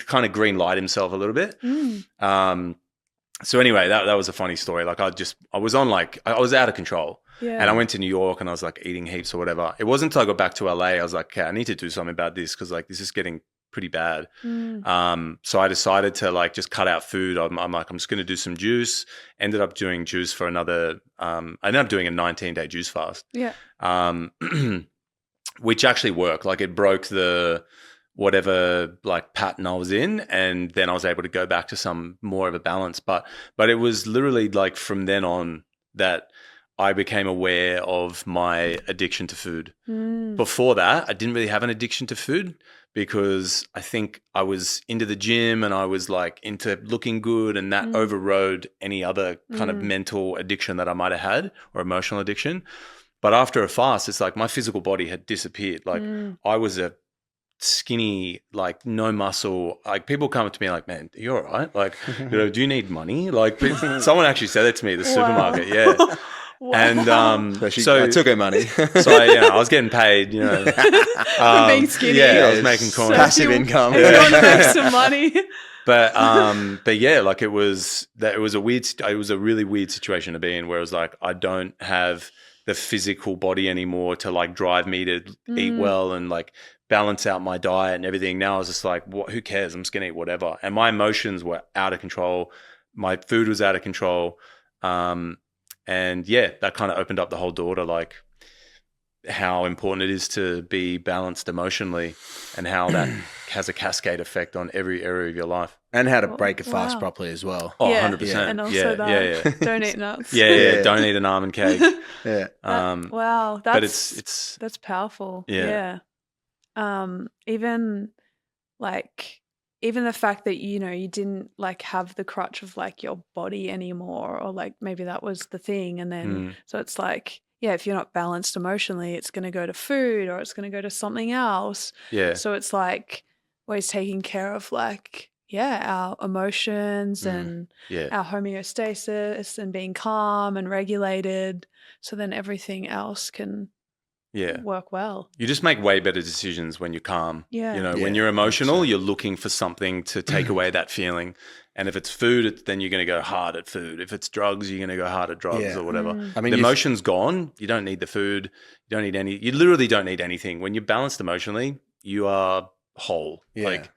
kind of green light himself a little bit. So anyway, that was a funny story. Like I was out of control. Yeah. And I went to New York and I was like eating heaps or whatever. It wasn't until I got back to LA, I was like, okay, I need to do something about this because like this is getting pretty bad. So I decided to like just cut out food. I'm like, I'm just going to do some juice. Ended up doing juice for another, I ended up doing a 19-day juice fast. Yeah. Which actually worked. Like it broke the whatever like pattern I was in, and then I was able to go back to some more of a balance. But it was literally like from then on that I became aware of my addiction to food. Before that, I didn't really have an addiction to food because I think I was into the gym and I was like into looking good, and that overrode any other kind of mental addiction that I might have had or emotional addiction. But after a fast, it's like my physical body had disappeared. Like I was a skinny, like no muscle. Like people come up to me like, man, are you all right? Like, do you need money? Like someone actually said that to me at the supermarket. Yeah. Wow. And so I took her money. So I was getting paid, being skinny. Yeah, I was making coins. Passive income. If you want to make some money. But yeah, like it was a really weird situation to be in where it was like, I don't have the physical body anymore to like drive me to eat well and like balance out my diet and everything. Now I was just like, who cares? I'm just going to eat whatever. And my emotions were out of control. My food was out of control. And yeah, that kind of opened up the whole door to like how important it is to be balanced emotionally and how that has a cascade effect on every area of your life. And how to break a fast properly as well. Oh, 100%. And also don't eat nuts. Yeah, don't eat an almond cake. Yeah. Wow. But it's that's powerful. Yeah. Even the fact that, you didn't like have the crutch of like your body anymore, or like maybe that was the thing. And then, so it's like, yeah, if you're not balanced emotionally, it's going to go to food or it's going to go to something else. Yeah. So it's like always taking care of like, our emotions and our homeostasis and being calm and regulated. So then everything else can work well. You just make way better decisions when you're calm. Yeah. When you're emotional, you're looking for something to take away that feeling. And if it's food, then you're going to go hard at food. If it's drugs, you're going to go hard at drugs or whatever. I mean, the emotion's gone. You don't need the food. You don't need you literally don't need anything. When you're balanced emotionally, you are whole. Yeah. Like,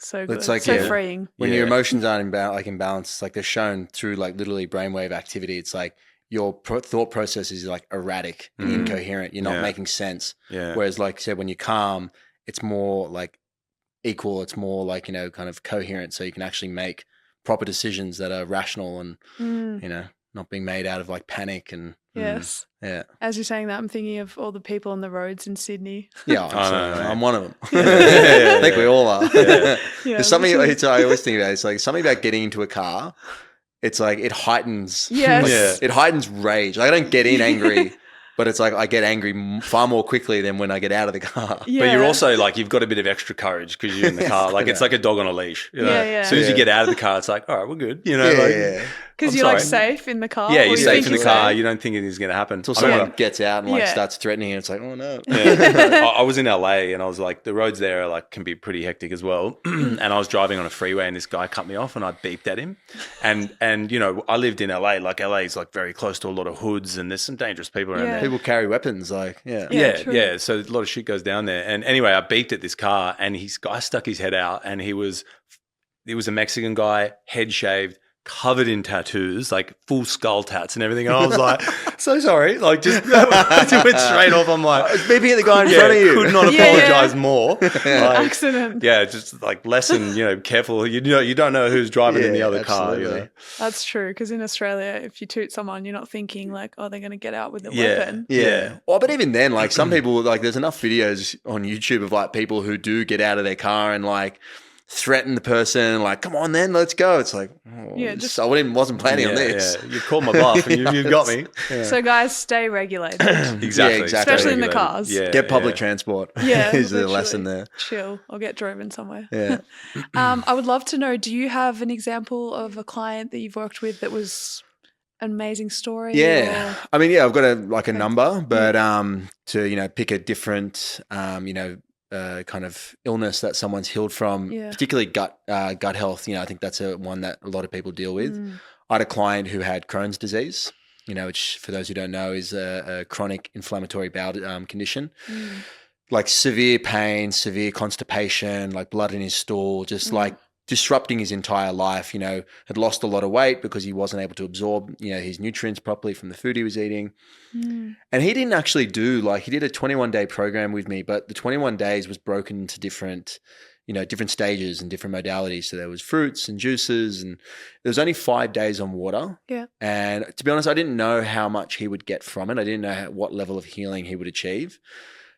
so good. It's like, so freeing. When your emotions aren't in balance, it's like they're shown through like literally brainwave activity. It's like your thought process is like erratic and incoherent. You're not making sense. Yeah. Whereas like I said, when you're calm, it's more like equal. It's more like, kind of coherent. So you can actually make proper decisions that are rational and, not being made out of like panic and. Yes. Yeah. As you're saying that, I'm thinking of all the people on the roads in Sydney. Yeah, I'm one of them. I think we all are. There's something I always think about. It's like something about getting into a car. It's like it heightens. Yes. It heightens rage. Like I don't get in angry, but it's like I get angry far more quickly than when I get out of the car. Yeah. But you're also like, you've got a bit of extra courage because you're in the car. Like it's like a dog on a leash. As soon as you get out of the car, it's like, all right, we're good. Because you're like safe in the car. Yeah, you're safe in the car. You don't think anything's going to happen. Until someone gets out and like starts threatening you. It's like, oh no. I was in LA and I was like, the roads there are like can be pretty hectic as well. And I was driving on a freeway and this guy cut me off and I beeped at him. And I lived in LA. Like LA is like very close to a lot of hoods and there's some dangerous people around there. People carry weapons. Like yeah. So a lot of shit goes down there. And anyway, I beeped at this car and his guy stuck his head out and he was it was a Mexican guy, head shaved, covered in tattoos, like full skull tats and everything. And I was like, so sorry. Like just it went straight off. I'm like, maybe the guy in front of you. Could not apologize more. Like, Accident. Yeah, just like lesson, careful. You don't know who's driving in the other car. That's true, because in Australia, if you toot someone, you're not thinking like, oh, they're going to get out with a weapon. Yeah. Well, but even then, like some people, like there's enough videos on YouTube of like people who do get out of their car and like threaten the person, like, come on then, let's go. It's like, I wasn't planning on this. Yeah. You called my bluff and you've got me. Yeah. So guys, stay regulated. Exactly. Especially in the cars. Yeah, get public transport. Yeah. Is the lesson there. Chill or get driven somewhere. Yeah. I would love to know, do you have an example of a client that you've worked with that was an amazing story? Yeah. I mean, I've got a number, but to, pick a different, kind of illness that someone's healed from, particularly gut health. I think that's one that a lot of people deal with. I had a client who had Crohn's disease, which for those who don't know is a chronic inflammatory bowel condition, like severe pain, severe constipation, like blood in his stool, just like disrupting his entire life. Had lost a lot of weight because he wasn't able to absorb, his nutrients properly from the food he was eating. And he didn't actually he did a 21-day program with me, but the 21 days was broken into different stages and different modalities. So there was fruits and juices, and there was only 5 days on water. Yeah. And to be honest, I didn't know how much he would get from it. I didn't know what level of healing he would achieve.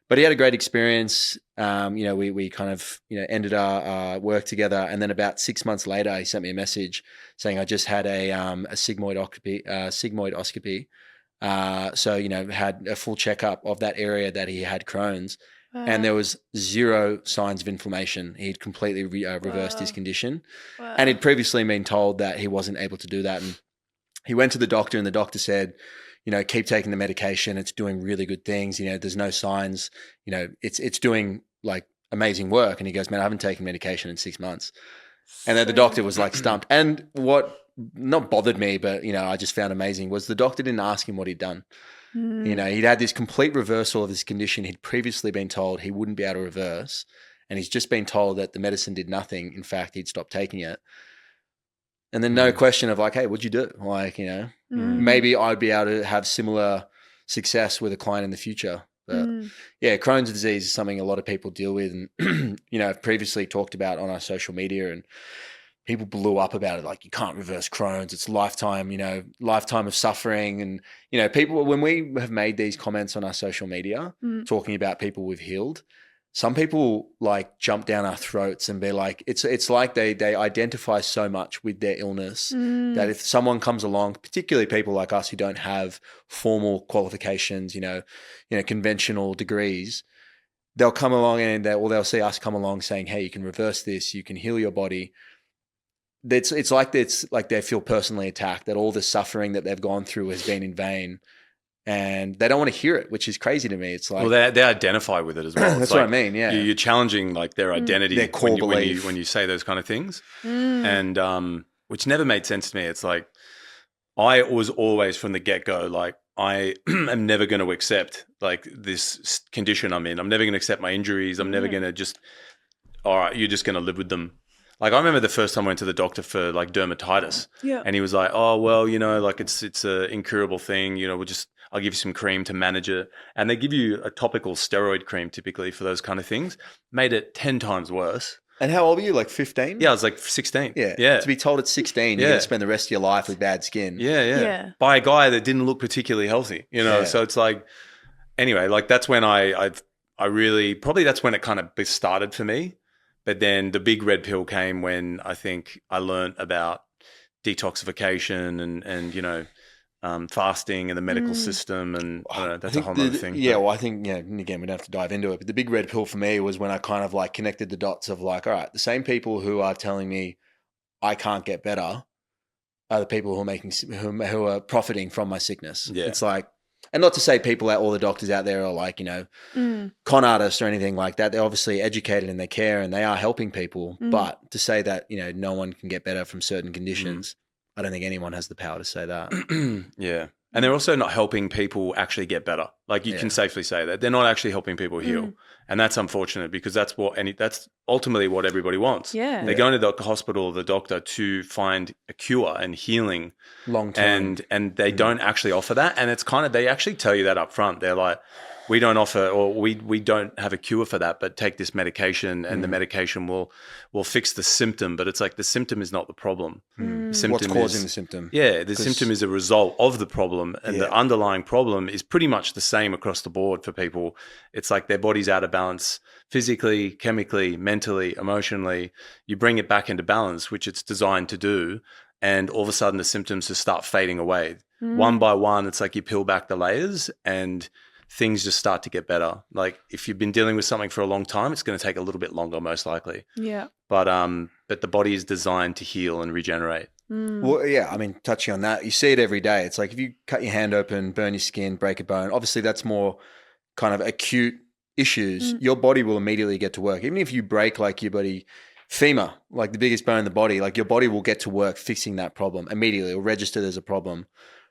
But he had a great experience. We kind of, ended our work together. And then about 6 months later, he sent me a message saying, I just had a sigmoidoscopy. So, had a full checkup of that area that he had Crohn's. And there was zero signs of inflammation. He'd completely reversed his condition. And he'd previously been told that he wasn't able to do that. And he went to the doctor, and the doctor said, keep taking the medication. It's doing really good things. There's no signs. It's doing like amazing work. And he goes, man, I haven't taken medication in 6 months. And then the doctor was like stumped. And what not bothered me, but I just found amazing was the doctor didn't ask him what he'd done. He'd had this complete reversal of his condition. He'd previously been told he wouldn't be able to reverse. And he's just been told that the medicine did nothing. In fact, he'd stopped taking it. And then no question of like, hey, what'd you do? Like, maybe I'd be able to have similar success with a client in the future. But Crohn's disease is something a lot of people deal with. And, I've previously talked about on our social media, and people blew up about it. Like, you can't reverse Crohn's. It's lifetime of suffering. And, people, when we have made these comments on our social media, talking about people we've healed, some people like jump down our throats and be like, it's like they identify so much with their illness that if someone comes along, particularly people like us who don't have formal qualifications, conventional degrees, they'll come along and they'll see us come along saying, hey, you can reverse this, you can heal your body. It's like they feel personally attacked, that all the suffering that they've gone through has been in vain. And they don't want to hear it, which is crazy to me. It's like, well, they identify with it as well. That's like, what I mean. Yeah, you're challenging like their identity, their core belief when you say those kind of things, and which never made sense to me. It's like I was always from the get-go like, I am never going to accept like this condition I'm in. I'm never going to accept my injuries. I'm never going to just, all right, you're just going to live with them. Like I remember the first time I went to the doctor for like dermatitis, and he was like, "Oh well, like it's a incurable thing. I'll give you some cream to manage it." And they give you a topical steroid cream typically for those kind of things. Made it 10 times worse. And how old were you? Like 15? Yeah, I was like 16. Yeah. To be told at 16, you're going to spend the rest of your life with bad skin. Yeah. By a guy that didn't look particularly healthy. So it's like, anyway, like that's when I really probably that's when it kind of started for me. But then the big red pill came when I think I learned about detoxification and fasting and the medical system, and that's a whole other thing. Yeah, well, I think, and again, we don't have to dive into it, but the big red pill for me was when I kind of like connected the dots of like, all right, the same people who are telling me I can't get better are the people who are profiting from my sickness. Yeah. It's like, and not to say all the doctors out there are like, con artists or anything like that. They're obviously educated in their care and they are helping people. But to say that, no one can get better from certain conditions, I don't think anyone has the power to say that. Yeah. And they're also not helping people actually get better. Like you can safely say that they're not actually helping people heal. And that's unfortunate because that's ultimately what everybody wants. Yeah. They're going to the hospital or the doctor to find a cure and healing long term. And they don't actually offer that. And it's they actually tell you that up front. They're like, we don't offer, or we don't have a cure for that, but take this medication and the medication will fix the symptom. But it's like the symptom is not the problem. The symptom What's causing the symptom? Yeah, the symptom is a result of the problem. And the underlying problem is pretty much the same across the board for people. It's like their body's out of balance physically, chemically, mentally, emotionally. You bring it back into balance, which it's designed to do. And all of a sudden the symptoms just start fading away. One by one, it's like you peel back the layers and things just start to get better. Like if you've been dealing with something for a long time, it's going to take a little bit longer, most likely. Yeah. But the body is designed to heal and regenerate. Well, yeah, I mean, touching on that, you see it every day. It's like if you cut your hand open, burn your skin, break a bone, obviously that's more kind of acute issues. Your body will immediately get to work. Even if you break like your body femur, like the biggest bone in the body, like your body will get to work fixing that problem immediately. It'll register there's a problem.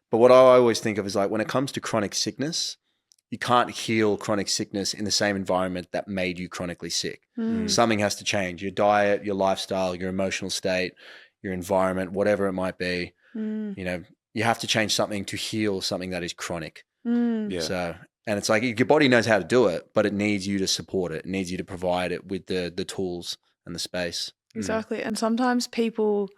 But what I always think of is like when it comes to chronic sickness, you can't heal chronic sickness in the same environment that made you chronically sick. Something has to change. Your diet, your lifestyle, your emotional state, your environment, whatever it might be. You know, you have to change something to heal something that is chronic. Yeah. So, and it's like your body knows how to do it, but it needs you to support it. It needs you to provide it with the tools and the space. Exactly. And sometimes people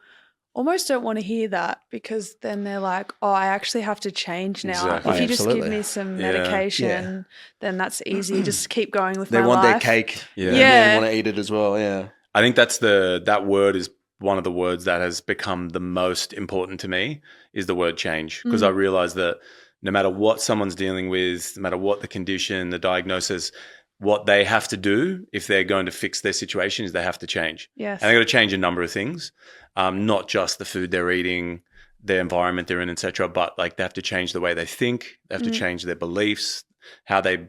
almost don't want to hear that because then they're like, oh, I actually have to change now. Exactly. If you just Absolutely. give me some medication, then that's easy. Just keep going with They my want life. their cake. Yeah. And they want to eat it as well. Yeah. I think that word is one of the words that has become the most important to me is the word change. Because I realize that no matter what someone's dealing with, no matter what the condition, the diagnosis, what they have to do if they're going to fix their situation is they have to change. Yes. And they've got to change a number of things, not just the food they're eating, their environment they're in, etc. But like they have to change the way they think. They have to change their beliefs, how they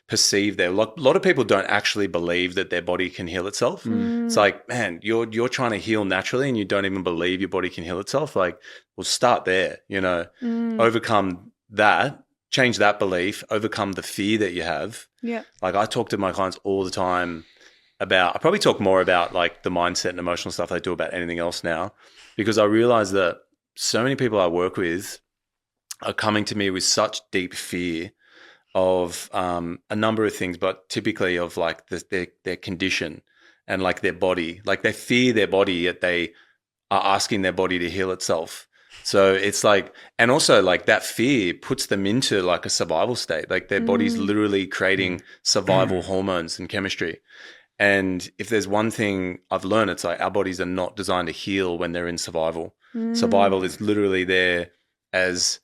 perceive a lot of people don't actually believe that their body can heal itself. It's like, man, you're trying to heal naturally and you don't even believe your body can heal itself. Like, well, start there, overcome that, change that belief, overcome the fear that you have. Yeah. Like I talk to my clients all the time I probably talk more about like the mindset and emotional stuff I do about anything else now, because I realize that so many people I work with are coming to me with such deep fear of a number of things, but typically of like their condition and like their body. Like they fear their body, yet they are asking their body to heal itself. So it's like, and also like that fear puts them into like a survival state. Like their body's literally creating survival hormones and chemistry. And if there's one thing I've learned, it's like our bodies are not designed to heal when they're in survival. Survival is literally there as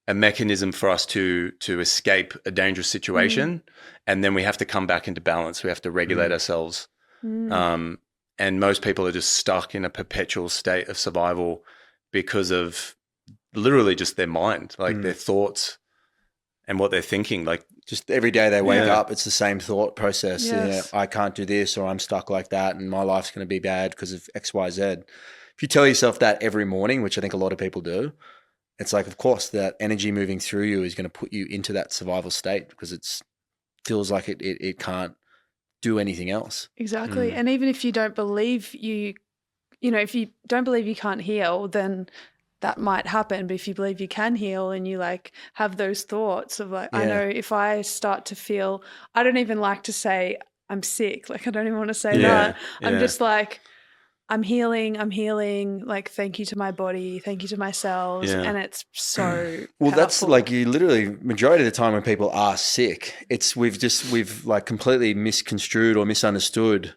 a mechanism for us to escape a dangerous situation. And then we have to come back into balance. We have to regulate ourselves. And most people are just stuck in a perpetual state of survival because of literally just their mind, like their thoughts and what they're thinking. Like just every day they wake up, it's the same thought process. Yes. I can't do this, or I'm stuck like that, and my life's going to be bad because of X, Y, Z. If you tell yourself that every morning, which I think a lot of people do, it's like, of course, that energy moving through you is going to put you into that survival state because it feels like it can't do anything else. Exactly. And even if you don't believe if you don't believe you can't heal, then that might happen. But if you believe you can heal and you like have those thoughts of like, I know if I start to feel, I don't even like to say I'm sick. Like, I don't even want to say that. I'm just like, I'm healing. Like, thank you to my body. Thank you to my cells. Yeah. And it's so Well, powerful. that's like you literally majority of the time when people are sick, we've like completely misconstrued or misunderstood,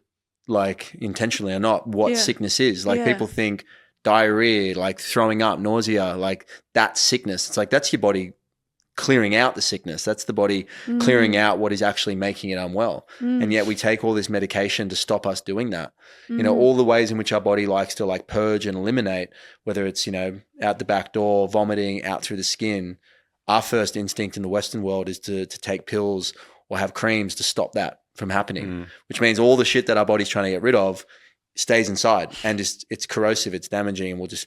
like intentionally or not, what sickness is. Like people think diarrhea, like throwing up, nausea, like that's sickness. It's like that's your body clearing out the sickness. That's the body clearing out what is actually making it unwell. And yet we take all this medication to stop us doing that. All the ways in which our body likes to like purge and eliminate, whether it's, out the back door, vomiting, out through the skin. Our first instinct in the Western world is to take pills or have creams to stop that from happening, which means all the shit that our body's trying to get rid of stays inside and it's corrosive, it's damaging, and will just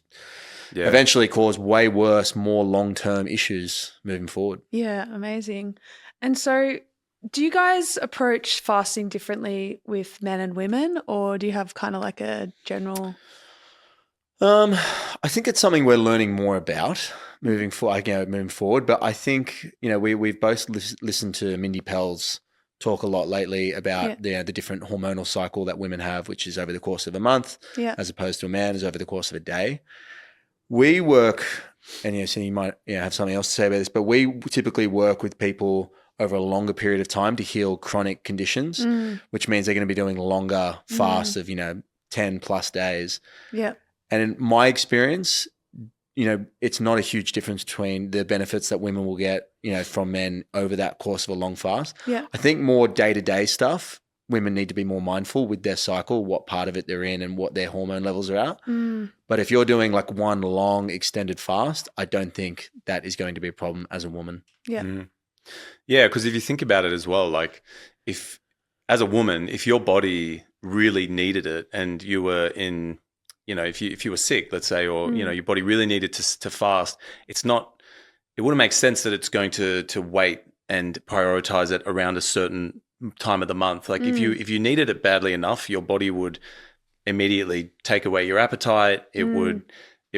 eventually cause way worse, more long-term issues moving forward. Yeah, amazing. And so do you guys approach fasting differently with men and women, or do you have kind of like a general? I think it's something we're learning more about moving forward. But I think, we've both listened to Mindy Pell's talk a lot lately about the different hormonal cycle that women have, which is over the course of a month, as opposed to a man is over the course of a day. We work, and so you might have something else to say about this, but we typically work with people over a longer period of time to heal chronic conditions, which means they're going to be doing longer fasts of 10 plus days. Yeah. And in my experience, it's not a huge difference between the benefits that women will get, from men over that course of a long fast. Yeah. I think more day-to-day stuff, women need to be more mindful with their cycle, what part of it they're in and what their hormone levels are at. But if you're doing like one long extended fast, I don't think that is going to be a problem as a woman. Yeah. Yeah, because if you think about it as well, like if as a woman, if your body really needed it and you were in, if you were sick, let's say, or your body really needed to fast, it wouldn't make sense that it's going to wait and prioritize it around a certain time of the month. Like if you needed it badly enough, your body would immediately take away your appetite. It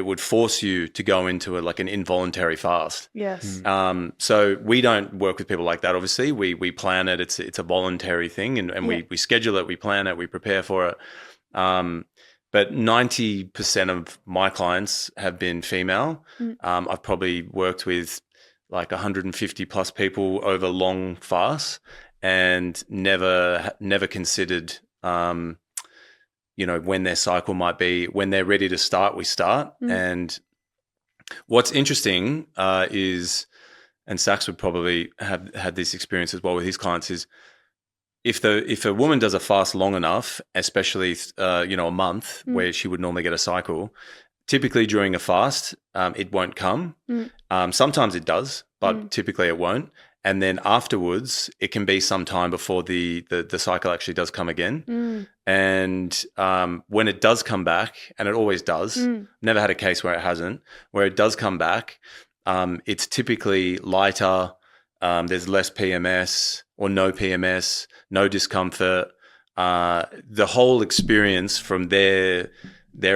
would force you to go into an involuntary fast. Yes. So we don't work with people like that. Obviously, we plan it. It's a voluntary thing, and we schedule it, we plan it, we prepare for it. But 90% of my clients have been female. I've probably worked with like 150 plus people over long fasts, and never considered, when their cycle might be. When they're ready to start, we start. And what's interesting is, and Sax would probably have had this experience as well with his clients, is if a woman does a fast long enough, especially a month where she would normally get a cycle, typically during a fast, it won't come. Sometimes it does, but typically it won't. And then afterwards, it can be some time before the cycle actually does come again. And when it does come back, and it always does, never had a case where it hasn't, where it does come back, it's typically lighter. There's less PMS or no PMS, no discomfort. The whole experience from their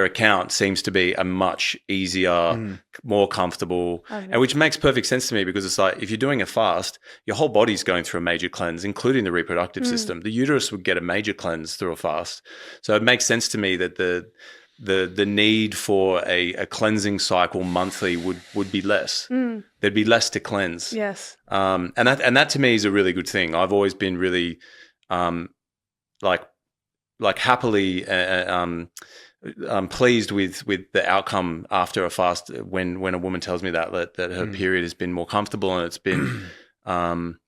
account seems to be a much easier, more comfortable, and which makes perfect sense to me, because it's like if you're doing a fast, your whole body's going through a major cleanse, including the reproductive system. The uterus would get a major cleanse through a fast. So it makes sense to me that the need for a cleansing cycle monthly would be less. There'd be less to cleanse. Yes. And that to me is a really good thing. I've always been really happily pleased with the outcome after a fast when a woman tells me that her period has been more comfortable and it's been an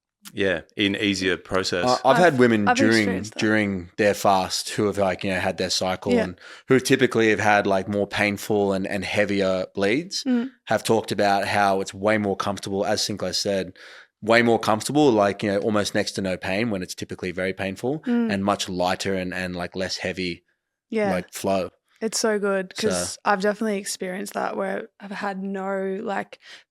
easier process. I've had women during their fast who have had their cycle and who typically have had more painful and heavier bleeds have talked about how it's way more comfortable, as Sinclair said, way more comfortable, almost next to no pain when it's typically very painful, and much lighter and less heavy flow. It's so good because I've definitely experienced that where I've had no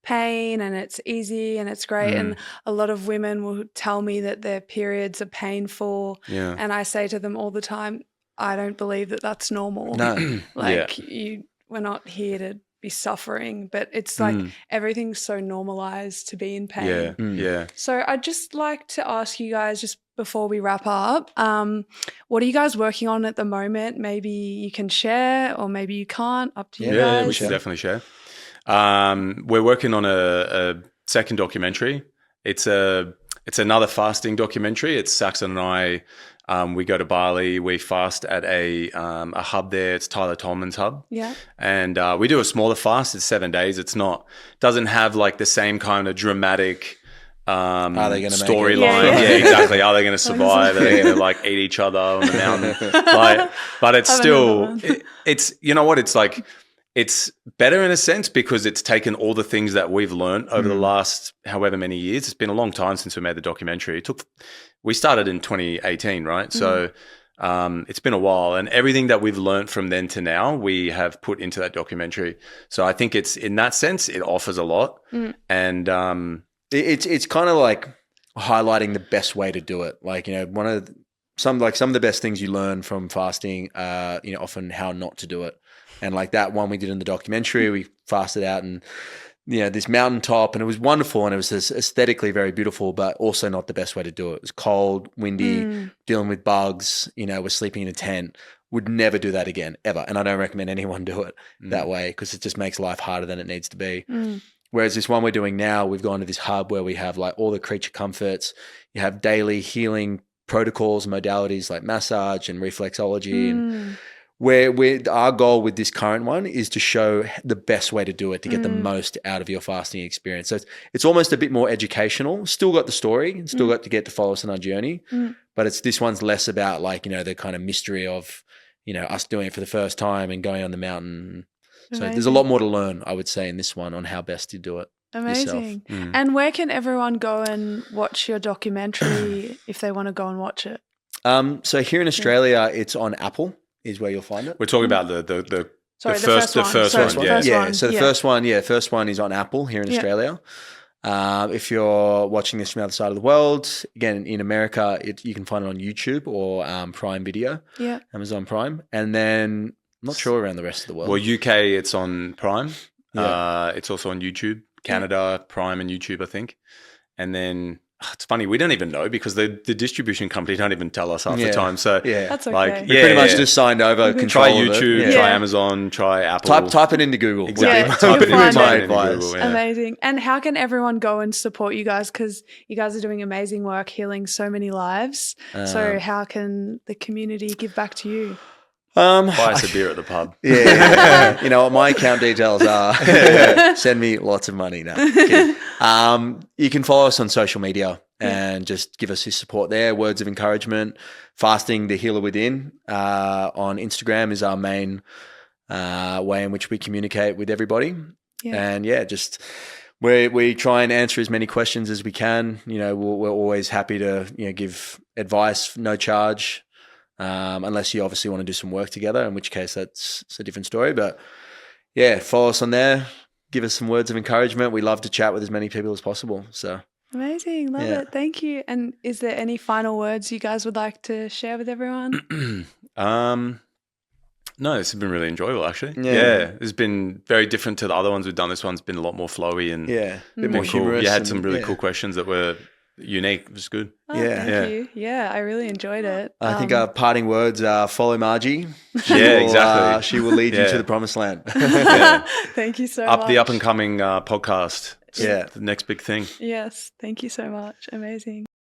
pain and it's easy and it's great. And a lot of women will tell me that their periods are painful. Yeah. And I say to them all the time, I don't believe that that's normal. No. We're not here to be suffering, but it's everything's so normalized to be in pain. Yeah. So I'd just like to ask you guys, just before we wrap up, what are you guys working on at the moment? Maybe you can share, or maybe you can't. Up to you guys. Yeah, we should definitely share. We're working on a second documentary. It's another fasting documentary. It's Saxon and I. We go to Bali. We fast at a hub there. It's Tyler Tolman's hub. Yeah. And we do a smaller fast. It's 7 days. Doesn't have the same kind of dramatic storyline. Yeah, exactly. Are they going to survive? Are they going to eat each other on the mountain? But it's still, it's it's better in a sense because it's taken all the things that we've learned over the last however many years. It's been a long time since we made the documentary. We started in 2018, right? So it's been a while, and everything that we've learned from then to now, we have put into that documentary. So I think it's, in that sense, it offers a lot. And it's kind of highlighting the best way to do it. Like, some of the best things you learn from fasting are, often how not to do it. And like that one we did in the documentary, we fasted out and, this mountaintop, and it was wonderful and it was aesthetically very beautiful, but also not the best way to do it. It was cold, windy, dealing with bugs, we're sleeping in a tent. Would never do that again, ever. And I don't recommend anyone do it that way because it just makes life harder than it needs to be. Whereas this one we're doing now, we've gone to this hub where we have like all the creature comforts. You have daily healing protocols, modalities like massage and reflexology, and where our goal with this current one is to show the best way to do it to get the most out of your fasting experience. So it's almost a bit more educational. Still got the story and still got to get to follow us on our journey, but this one's less about like the kind of mystery of us doing it for the first time and going on the mountain. So there's a lot more to learn, I would say, in this one on how best to do it. Amazing. And where can everyone go and watch your documentary if they want to go and watch it? So here in Australia, it's on Apple is where you'll find it. We're talking about the first one. So the first one is on Apple here in Australia. If you're watching this from the other side of the world, again, in America, you can find it on YouTube or Prime Video, Amazon Prime. And then I'm not sure around the rest of the world. Well, UK, it's on Prime. It's also on YouTube. Canada, Prime and YouTube, I think. And then it's funny, we don't even know because the distribution company don't even tell us half the time. So that's okay. like, we pretty much just signed over control try YouTube, try Amazon, try Apple. Type it into Google. Exactly. Type it into Google. Amazing. And how can everyone go and support you guys? Because you guys are doing amazing work, healing so many lives. So how can the community give back to you? Buy us a beer at the pub. You know what my account details are. Send me lots of money now. You can follow us on social media and just give us your support there. Words of encouragement. Fasting the Healer Within on Instagram is our main way in which we communicate with everybody. And just we try and answer as many questions as we can. We're always happy to give advice, no charge. Unless you obviously want to do some work together, in which case it's a different story. But follow us on there. Give us some words of encouragement. We love to chat with as many people as possible. So amazing. Love it. Thank you. And is there any final words you guys would like to share with everyone? No, this has been really enjoyable actually. It's been very different to the other ones we've done. This one's been a lot more flowy and a bit more cool. humorous. You had some really cool questions that were unique. It was good. Thank you. Yeah, I really enjoyed it. I think our parting words are follow Marjie. Exactly. She will lead you to the promised land. Thank you so much. The up and coming podcast. It's the next big thing. Yes. Thank you so much. Amazing.